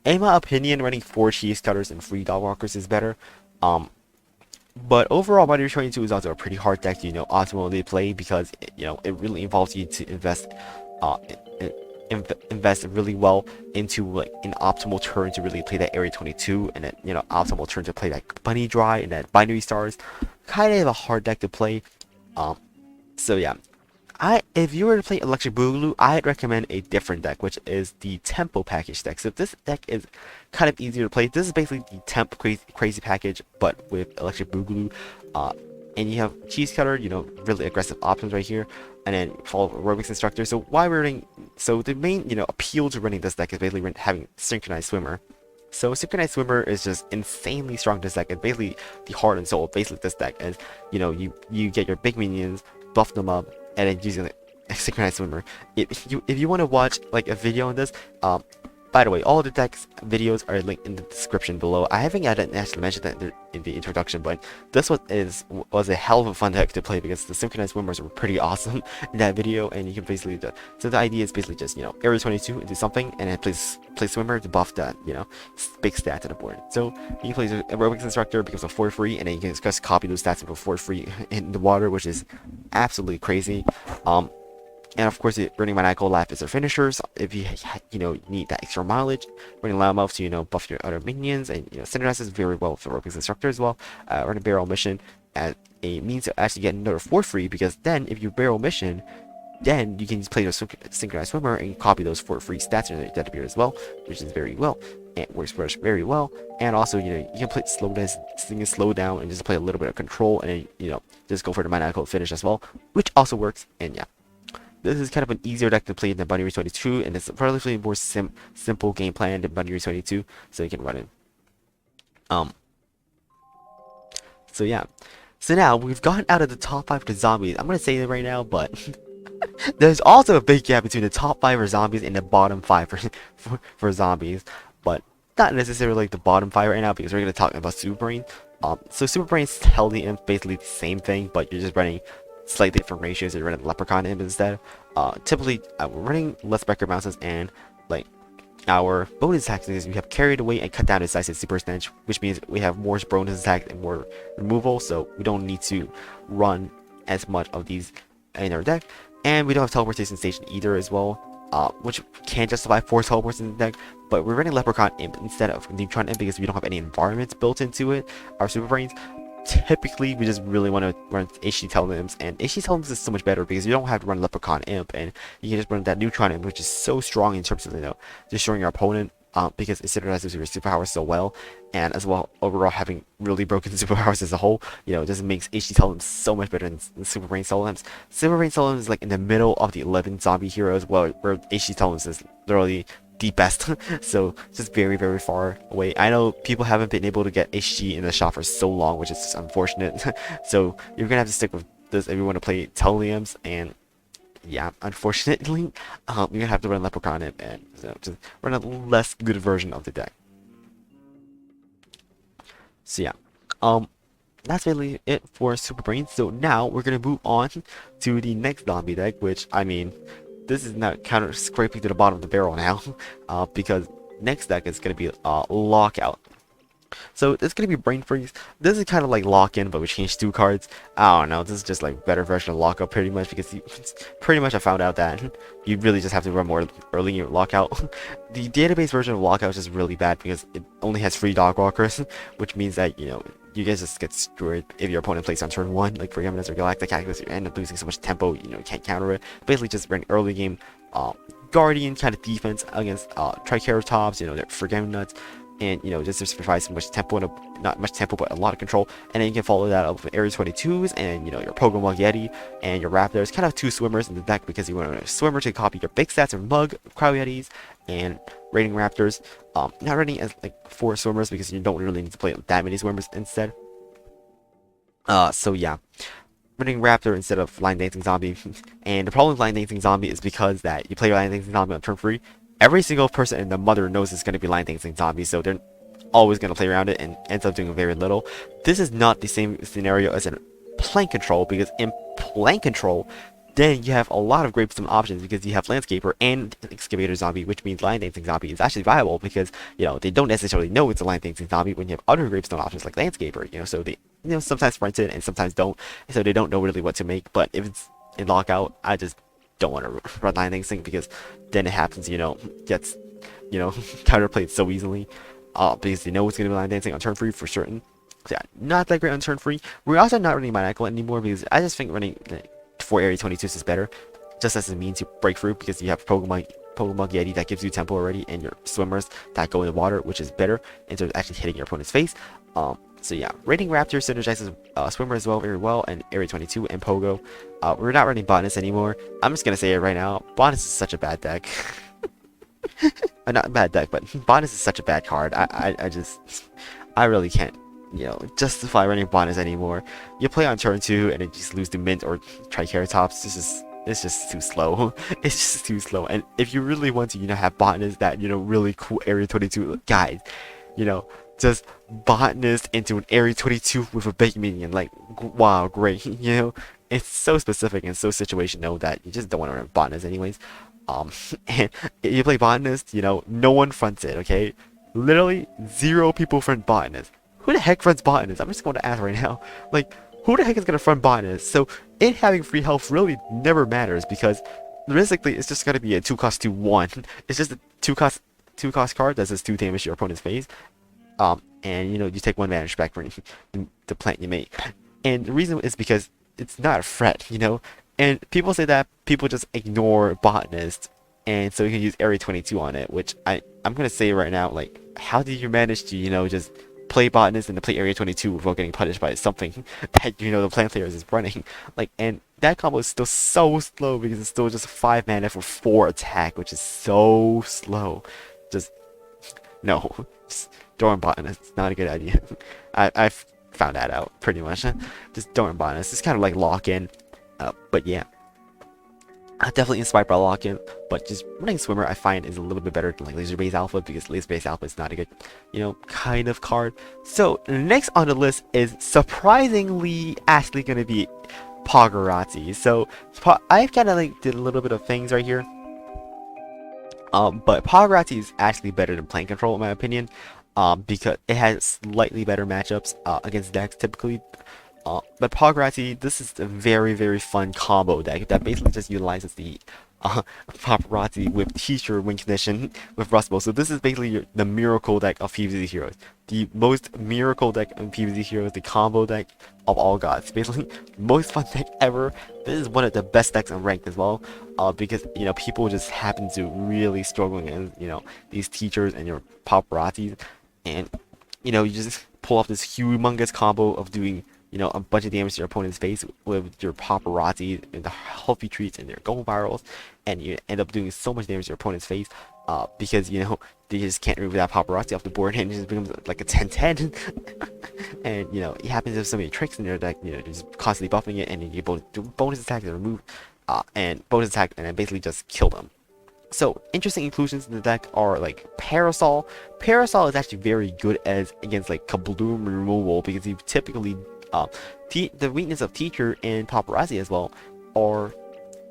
In my opinion, running 4 cheese cutters and 3 dog walkers is better. But overall, Binary 22 is also a pretty hard deck to optimally play because it really involves you to invest invest really well into like an optimal turn to really play that Area 22, and then optimal turn to play that Bunny Dry and that Binary Stars. Kind of a hard deck to play. So yeah, if you were to play Electric Boogaloo, I'd recommend a different deck, which is the Tempo Package deck. So this deck is kind of easier to play. This is basically the Temp Crazy Package, but with Electric Boogaloo. And you have Cheese Cutter, really aggressive options right here, and then follow Aerobics Instructor. So the main appeal to running this deck is basically having Synchronized Swimmer. So Synchronized Swimmer is just insanely strong this deck. It's basically the heart and soul of basically this deck. Is you get your big minions, buff them up, and then using a Synchronized Swimmer. If you want to watch like a video on this, by the way, all the decks videos are linked in the description below. I didn't actually mention that in the introduction, but this was a hell of a fun deck to play because the Synchronized Swimmers were pretty awesome in that video, and you can basically so the idea is basically just Area 22 into something, and then play Swimmer to buff that big stat to the board. So you can play the Aerobics Instructor because of 4 free, and then you can just copy those stats for 4 free in the water, which is absolutely crazy. And of course, running Maniacal Laugh is their finishers. If you need that extra mileage, running Loudmouth to buff your other minions, and Synergize is very well for Aerobics Instructor as well. Running Barrel Mission as a means to actually get another 4 free, because then if you Barrel Mission, then you can just play the Synchronized Swimmer and copy those 4 free stats in your database as well, which is very well. It works very well. And also you can play slow down and just play a little bit of control, and then just go for the Maniacal finish as well, which also works. And yeah, this is kind of an easier deck to play than Binary 22, and it's a relatively more simple game plan than Binary 22, so you can run it. So yeah, So now we've gotten out of the top 5 to zombies. I'm gonna say it right now, but there's also a big gap between the top 5 for zombies and the bottom 5 for zombies, but not necessarily like the bottom 5 right now because we're gonna talk about Super Brain. So Super Brain's Healthy Imp, basically the same thing, but you're just running slightly different ratios. You're running Leprechaun Imp instead. Typically, we're running less record bounces and like our bonus attacks is we have carried away and cut down his size and super stench, which means we have more bonus attacks and more removal, so we don't need to run as much of these in our deck. And we don't have teleportation station either as well, which can justify 4 teleports in the deck, but we're running Leprechaun Imp instead of Neutron Imp because we don't have any environments built into it, our Super Brains. Typically, we just really want to run HG Telimps, and HG Telimps is so much better because you don't have to run Leprechaun Imp, and you can just run that Neutron Imp, which is so strong in terms of, you know, destroying your opponent, because it synergizes your superpowers so well, and as well, overall having really broken superpowers as a whole, you know, it just makes HG Telimps so much better than Super Brain Telimps. Super Brain Telimps is like in the middle of the 11 zombie heroes, where HG Telimps is literally the best. So just very, very far away. I know people haven't been able to get HG in the shop for so long, which is just unfortunate. So you're gonna have to stick with this if you want to play Telimps, and yeah, unfortunately, you're gonna have to run Leprechaun Imp and, you know, just run a less good version of the deck. So yeah, that's really it for Super Brain. So now we're gonna move on to the next zombie deck, which, I mean, this is not kind of scraping to the bottom of the barrel now, because next deck is going to be Lockout. So it's going to be Brain Freeze. This is kind of like Lock-In, but we changed 2 cards. I don't know, this is just like better version of Lockout pretty much, because pretty much I found out that you really just have to run more early in your Lockout. The database version of Lockout is just really bad because it only has 3 Dog Walkers, which means that, you know, you guys just get destroyed if your opponent plays on turn 1, like for Gigantacus or Gigantacus. You end up losing so much tempo, you know, you can't counter it. Basically just run early game Guardian kind of defense against Triceratops, you know, Forgetting Nuts, and, you know, just provide so much tempo, and not much tempo, but a lot of control. And then you can follow that up with Area 22s and, you know, your Pokemon Yeti and your Raptors, kind of 2 swimmers in the deck because you want a swimmer to copy your big stats or Mug, Cryo Yetis, and Raiding Raptors. Not running as like 4 swimmers because you don't really need to play that many swimmers instead. So yeah, running Raptor instead of Line Dancing Zombie. And the problem with Line Dancing Zombie is because that you play Line Dancing Zombie on turn 3, every single person in the mother knows it's going to be Line Dancing Zombie, so they're always going to play around it and ends up doing very little. This is not the same scenario as in Plank Control, because in Plank Control, then you have a lot of great options because you have Landscaper and Excavator Zombie, which means Line Dancing Zombie is actually viable because, you know, they don't necessarily know it's a Line Dancing Zombie when you have other gravestone options like Landscaper, you know, so they, you know, sometimes sprint it and sometimes don't, so they don't know really what to make. But if it's in Lockout, I just don't want to run Line Dancing because then it happens, you know, gets, you know, counterplayed so easily, because they know it's going to be Line Dancing on turn 3 for certain. So yeah, not that great on turn 3. We're also not running Maniacal anymore because I just think running 4 Area 22s is better, just as a means to break through, because you have Pokemon Yeti that gives you tempo already, and your swimmers that go in the water, which is better instead of actually hitting your opponent's face. So yeah, Raiding Raptor synergizes Swimmer as well very well, and Area 22 and Pogo. We're not running Botanist anymore. I'm just gonna say it right now, Botanist is such a bad deck. Not a bad deck, but Botanist is such a bad card. I really can't, you know, justify running Botanist anymore. You play on turn 2 and then just lose to Mint or Triceratops. It's just too slow. It's just too slow. And if you really want to, you know, have Botanist that, you know, really cool Area 22 guys, you know, just Botanist into an Area 22 with a big minion, like, wow, great. You know, it's so specific and so situational that you just don't want to run Botanist anyways. And if you play Botanist, you know, no one fronts it, okay? Literally 0 people front Botanist. Who the heck fronts Botanist? I'm just going to ask right now. Like, who the heck is going to front Botanist? So it having free health really never matters because realistically it's just going to be a 2-cost 2-1. It's just a 2-cost card that does 2 damage to your opponent's face. And, you know, you take 1 damage back from the plant you make. And the reason is because it's not a threat, you know? And people say that people just ignore Botanist, and so you can use Area 22 on it, which I'm going to say right now, like, how did you manage to, you know, just play Botanist and to play Area 22 without getting punished by something that, you know, the plant players is running? Like, and that combo is still so slow because it's still just 5 mana for 4 attack, which is so slow. Just, no. Just throwing Botanist, it's not a good idea. found that out pretty much. Just don't buy this. It's kind of like lock-in, but yeah. Definitely inspired by Lock-in, but just running Swimmer I find is a little bit better than like Laser Base Alpha, because Laser Base Alpha is not a good, kind of card. So next on the list is surprisingly actually going to be Poggerati. So I've kind of like did a little bit of things right here. But Poggerati is actually better than Plane Control in my opinion, because it has slightly better matchups against decks typically. But Poggerati, this is a very, very fun combo deck that basically just utilizes the Paparazzi with Teacher Win Condition with Rustbolt. So this is basically the miracle deck of PvZ Heroes. The most miracle deck in PvZ Heroes, the combo deck of all gods. Basically, most fun deck ever. This is one of the best decks on ranked as well. Because, people just happen to really struggle against, these teachers and your Paparazzis. And, you just pull off this humongous combo of doing a bunch of damage to your opponent's face with your paparazzi and the health retreats and their gold virals, and you end up doing so much damage to your opponent's face, because they just can't remove that paparazzi off the board, and it just becomes like a 10-10. And it happens to have so many tricks in their deck, just constantly buffing it, and then you do bonus attack and remove, and bonus attack, and then basically just kill them. So interesting inclusions in the deck are like Parasol. Parasol is actually very good against like Kabloom removal, because you typically the weakness of Teacher and Paparazzi as well are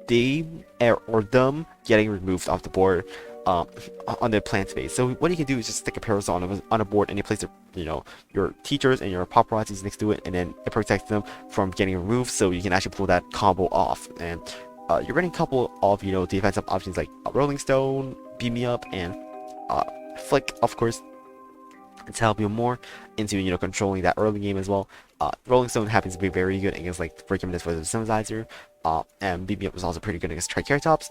them getting removed off the board on the plant space. So what you can do is just stick a Parasol on a board, and you place your Teachers and your Paparazzis next to it, and then it protects them from getting removed, so you can actually pull that combo off. And you're running a couple of defensive options like Rolling Stone, Beam Me Up, and Flick, of course, to help you more into controlling that early game as well. Rolling Stone happens to be very good against like Breaking for the Synthesizer, and Beam Me Up is also pretty good against Triceratops.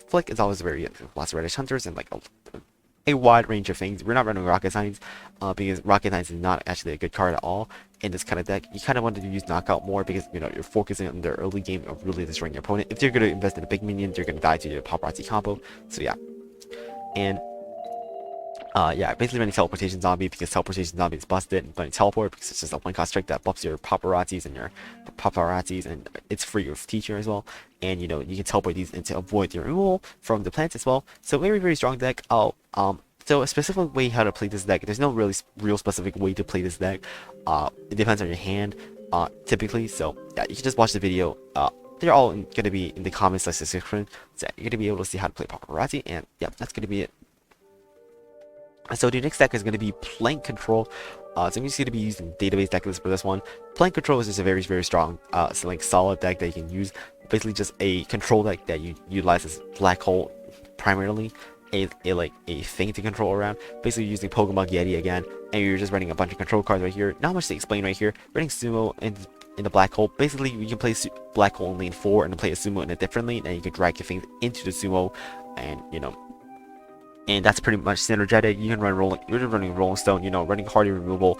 Flick is always very good against lots of Reddish Hunters and like a wide range of things. We're not running Rocket Science because Rocket Science is not actually a good card at all in this kind of deck. You kind of wanted to use Knockout more because you're focusing on the early game of really destroying your opponent. If you're going to invest in a big minion, you're going to die to your Paparazzi combo. So yeah, and yeah, basically running Teleportation Zombie because Teleportation Zombie is busted, and running Teleport because it's just a one-cost trick that buffs your Paparazzis and it's free with Teacher as well. And you can teleport these and to avoid the removal from the plants as well. So very, very strong deck. So a specific way how to play this deck, there's no really real specific way to play this deck. It depends on your hand, typically. So yeah, you can just watch the video. They're all going to be in the comments section, so you're going to be able to see how to play Paparazzi, and yeah, that's going to be it. So the next deck is going to be Plank Control. So I'm just going to be using database deck list for this one. Plank Control is just a very, very strong, solid deck that you can use. Basically, just a control deck that you utilize as Black Hole primarily, a thing to control around. Basically, using Pokemon Yeti again, and you're just running a bunch of control cards right here. Not much to explain right here. Running Sumo in the Black Hole. Basically, you can play Black Hole in lane 4 and then play a Sumo in a different lane, and you can drag your things into the Sumo, and and that's pretty much synergetic. You can run you're running Rolling Stone, running Hardy removal,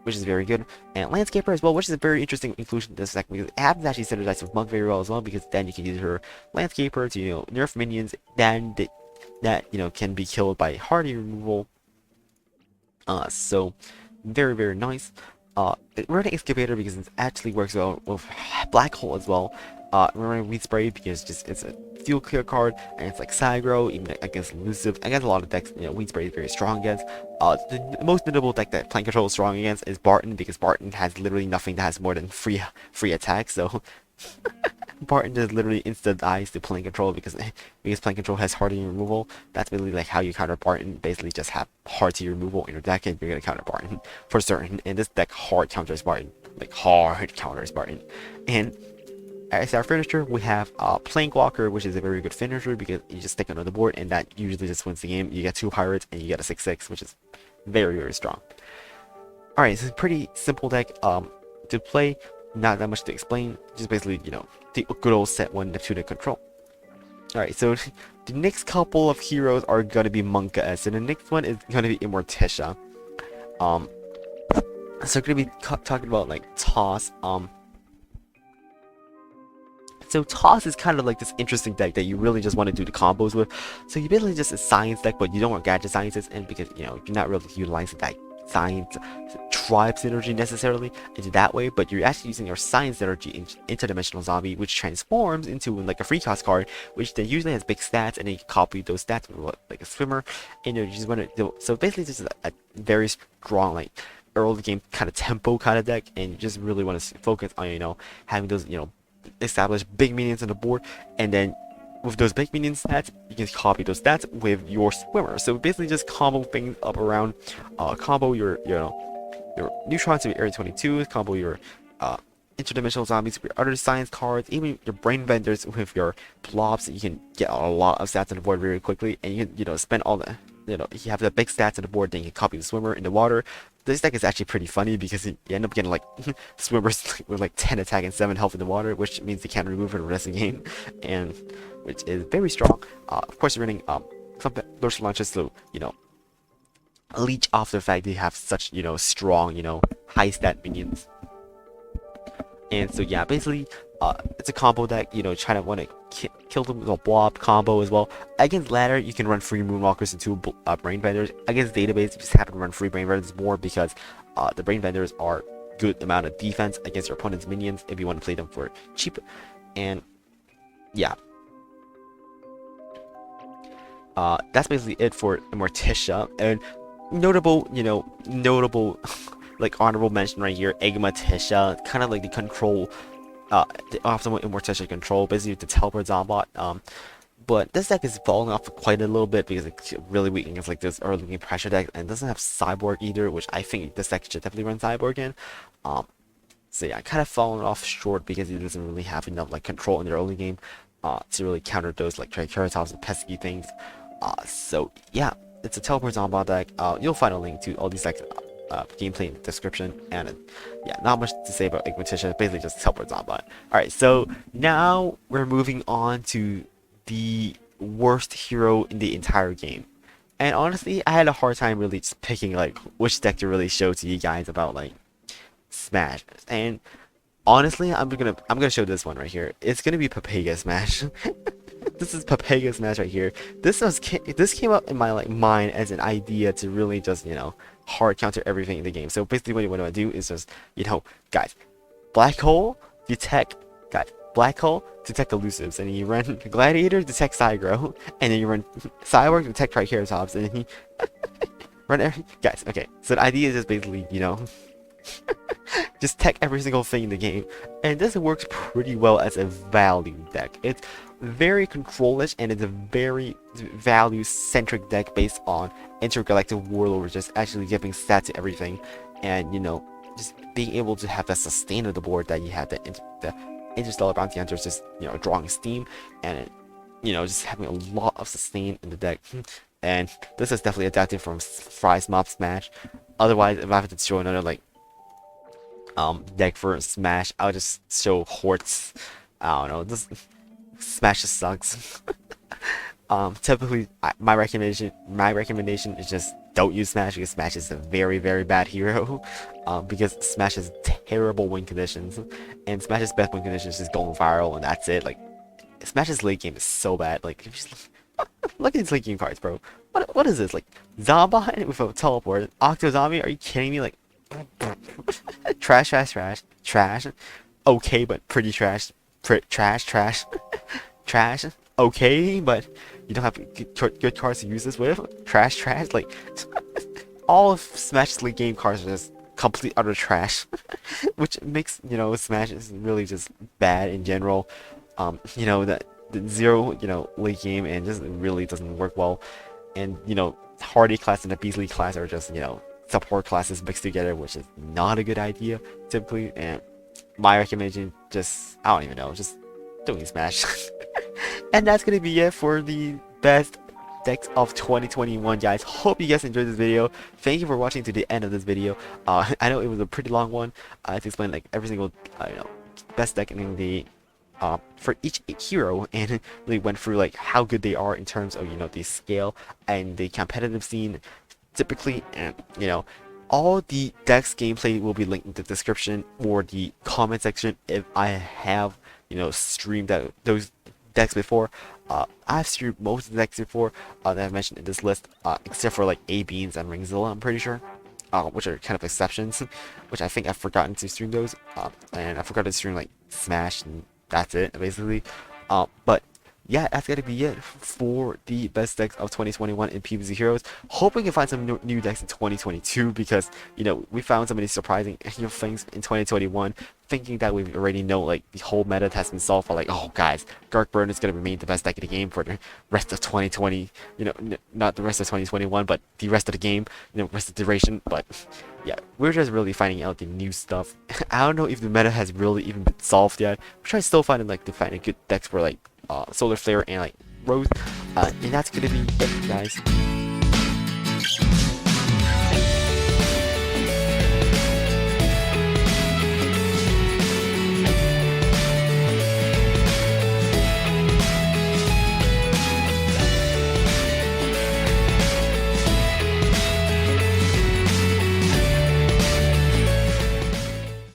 which is very good, and Landscaper as well, which is a very interesting inclusion in this deck because it happens to actually synergize with Monk very well as well, because then you can use her Landscaper to nerf minions that can be killed by Hardy removal. So very, very nice. Running Excavator because it actually works well with Black Hole as well. We're running Weed Spray because it's a fuel clear card, and it's like Sagro, even against Elusive. Against a lot of decks, Weed Spray is very strong against. The most notable deck that Plank Control is strong against is Barton, because Barton has literally nothing that has more than free attack, so Barton just literally instant dies to Plank Control because Plank Control has Hardy removal. That's really like how you counter Barton. Basically just have Hardy removal in your deck and you're gonna counter Barton for certain. And this deck hard counters Barton. And as our finisher, we have Plankwalker, which is a very good finisher because you just stick it on the board and that usually just wins the game. You get 2 pirates and you get a 6/6, which is very, very strong. Alright, so it's a pretty simple deck to play. Not that much to explain. Just basically, the good old set 1 Neptuna control. Alright, so the next couple of heroes are going to be Monka-esque, and the next one is going to be Immorticia. So we're going to be talking about like Toss. So Toss is kind of like this interesting deck that you really just want to do the combos with. So you basically just a science deck, but you don't want gadget sciences in because you're not really utilizing that science tribe synergy necessarily into that way, but you're actually using your science synergy in interdimensional zombie, which transforms into like a free cost card, which then usually has big stats, and then you can copy those stats with like a swimmer, and you just want to. So basically, this is a very strong like early game kind of tempo kind of deck, and you just really want to focus on having those establish big minions on the board, and then with those big minion stats, you can copy those stats with your swimmer. So basically, just combo things up around, combo your neutrons with Area 22, combo your interdimensional zombies with your other science cards, even your brain vendors with your blobs. You can get a lot of stats on the board very quickly, and you can spend all the you have the big stats on the board, then you can copy the swimmer in the water. This deck is actually pretty funny because you end up getting like swimmers with like 10 attack and 7 health in the water, which means they can't remove it for the rest of the game, and which is very strong. Of course, you're running some burst launches to leech off the fact they have such strong high stat minions. And so yeah, basically it's a combo deck, trying to want to kill them with a blob combo as well. Against ladder, you can run free moonwalkers and 2 brain vendors. Against database, you just happen to run free brain vendors more because the brain vendors are good amount of defense against your opponent's minions if you want to play them for cheap. And yeah, that's basically it for Immorticia. And notable like honorable mention right here, Immorticia, kind of like the control, the optimal Immorticia control, basically the teleport zombot. But this deck is falling off quite a little bit because it's really weak against like this early game pressure deck, and doesn't have Cyborg either, which I think this deck should definitely run Cyborg in. So yeah, kind of falling off short because it doesn't really have enough like control in the early game to really counter those like Triceratops and pesky things. So yeah, it's a teleport zombot deck. You'll find a link to all these decks gameplay in the description, and yeah, not much to say about Immorticia, basically just teleport zombot. Alright, so now we're moving on to the worst hero in the entire game. And honestly, I had a hard time really just picking like which deck to really show to you guys about like Smash. And honestly, I'm gonna show this one right here. It's gonna be Papega Smash. This is Papega Smash right here. This came up in my like mind as an idea to really just hard counter everything in the game. So basically, what you want to do is just guys, black hole detect black hole detect elusives, and then you run gladiator detect Cygro, and then you run cyborg detect Triceratops, and then you run every guys. Okay, so the idea is just basically just tech every single thing in the game, and this works pretty well as a value deck. It's very control-ish, and it's a very value-centric deck based on Intergalactic Warlord, just actually giving stats to everything, and just being able to have that sustain of the board that you have the Interstellar Bounty Hunters just drawing steam, and just having a lot of sustain in the deck. And this is definitely adapted from Fry's Mob Smash. Otherwise, if I have to show another like deck for Smash, I'll just show Horts. I don't know, this Smash just sucks. Typically my recommendation is just don't use Smash, because Smash is a very bad hero. Because Smash has terrible win conditions, and Smash's best win conditions is going viral, and that's it. Like Smash's late game is so bad. Like look at these late game cards, bro. What is this, like Zombot with a teleport, Octo Zombie? Are you kidding me? Like trash. Okay, but pretty trash. Trash. Okay, but you don't have good cards to use this with. Trash. Like all of Smash's late game cards are just complete utter trash, which makes Smash is really just bad in general. That the zero late game and just really doesn't work well, and Hardy class and the Beasley class are just support classes mixed together, which is not a good idea typically. And my recommendation, just I don't even know, just don't use Smash. And that's gonna be it for the best decks of 2021, guys. Hope you guys enjoyed this video. Thank you for watching to the end of this video. I know it was a pretty long one. I had to explain like every single best deck in the for each hero, and really went through like how good they are in terms of the scale and the competitive scene typically. And all the decks gameplay will be linked in the description or the comment section if I have streamed those decks before. I've streamed most of the decks before that I've mentioned in this list, except for like aBeans and Ringzilla, I'm pretty sure. which are kind of exceptions, which I think I've forgotten to stream those, and I forgot to stream like Smash, and that's it basically. But yeah, that's gonna be it for the best decks of 2021 in PvZ Heroes. Hoping to find some new decks in 2022 because we found so many surprising things in 2021. Thinking that we already know like the whole meta has been solved for like, oh guys, Burn is gonna remain the best deck in the game for the rest of 2020. Not the rest of 2021, but the rest of the game. Rest of the duration. But yeah, we're just really finding out the new stuff. I don't know if the meta has really even been solved yet. We're trying still finding like to find a good decks for like Solar Flare and like Rose, and that's gonna be it, guys.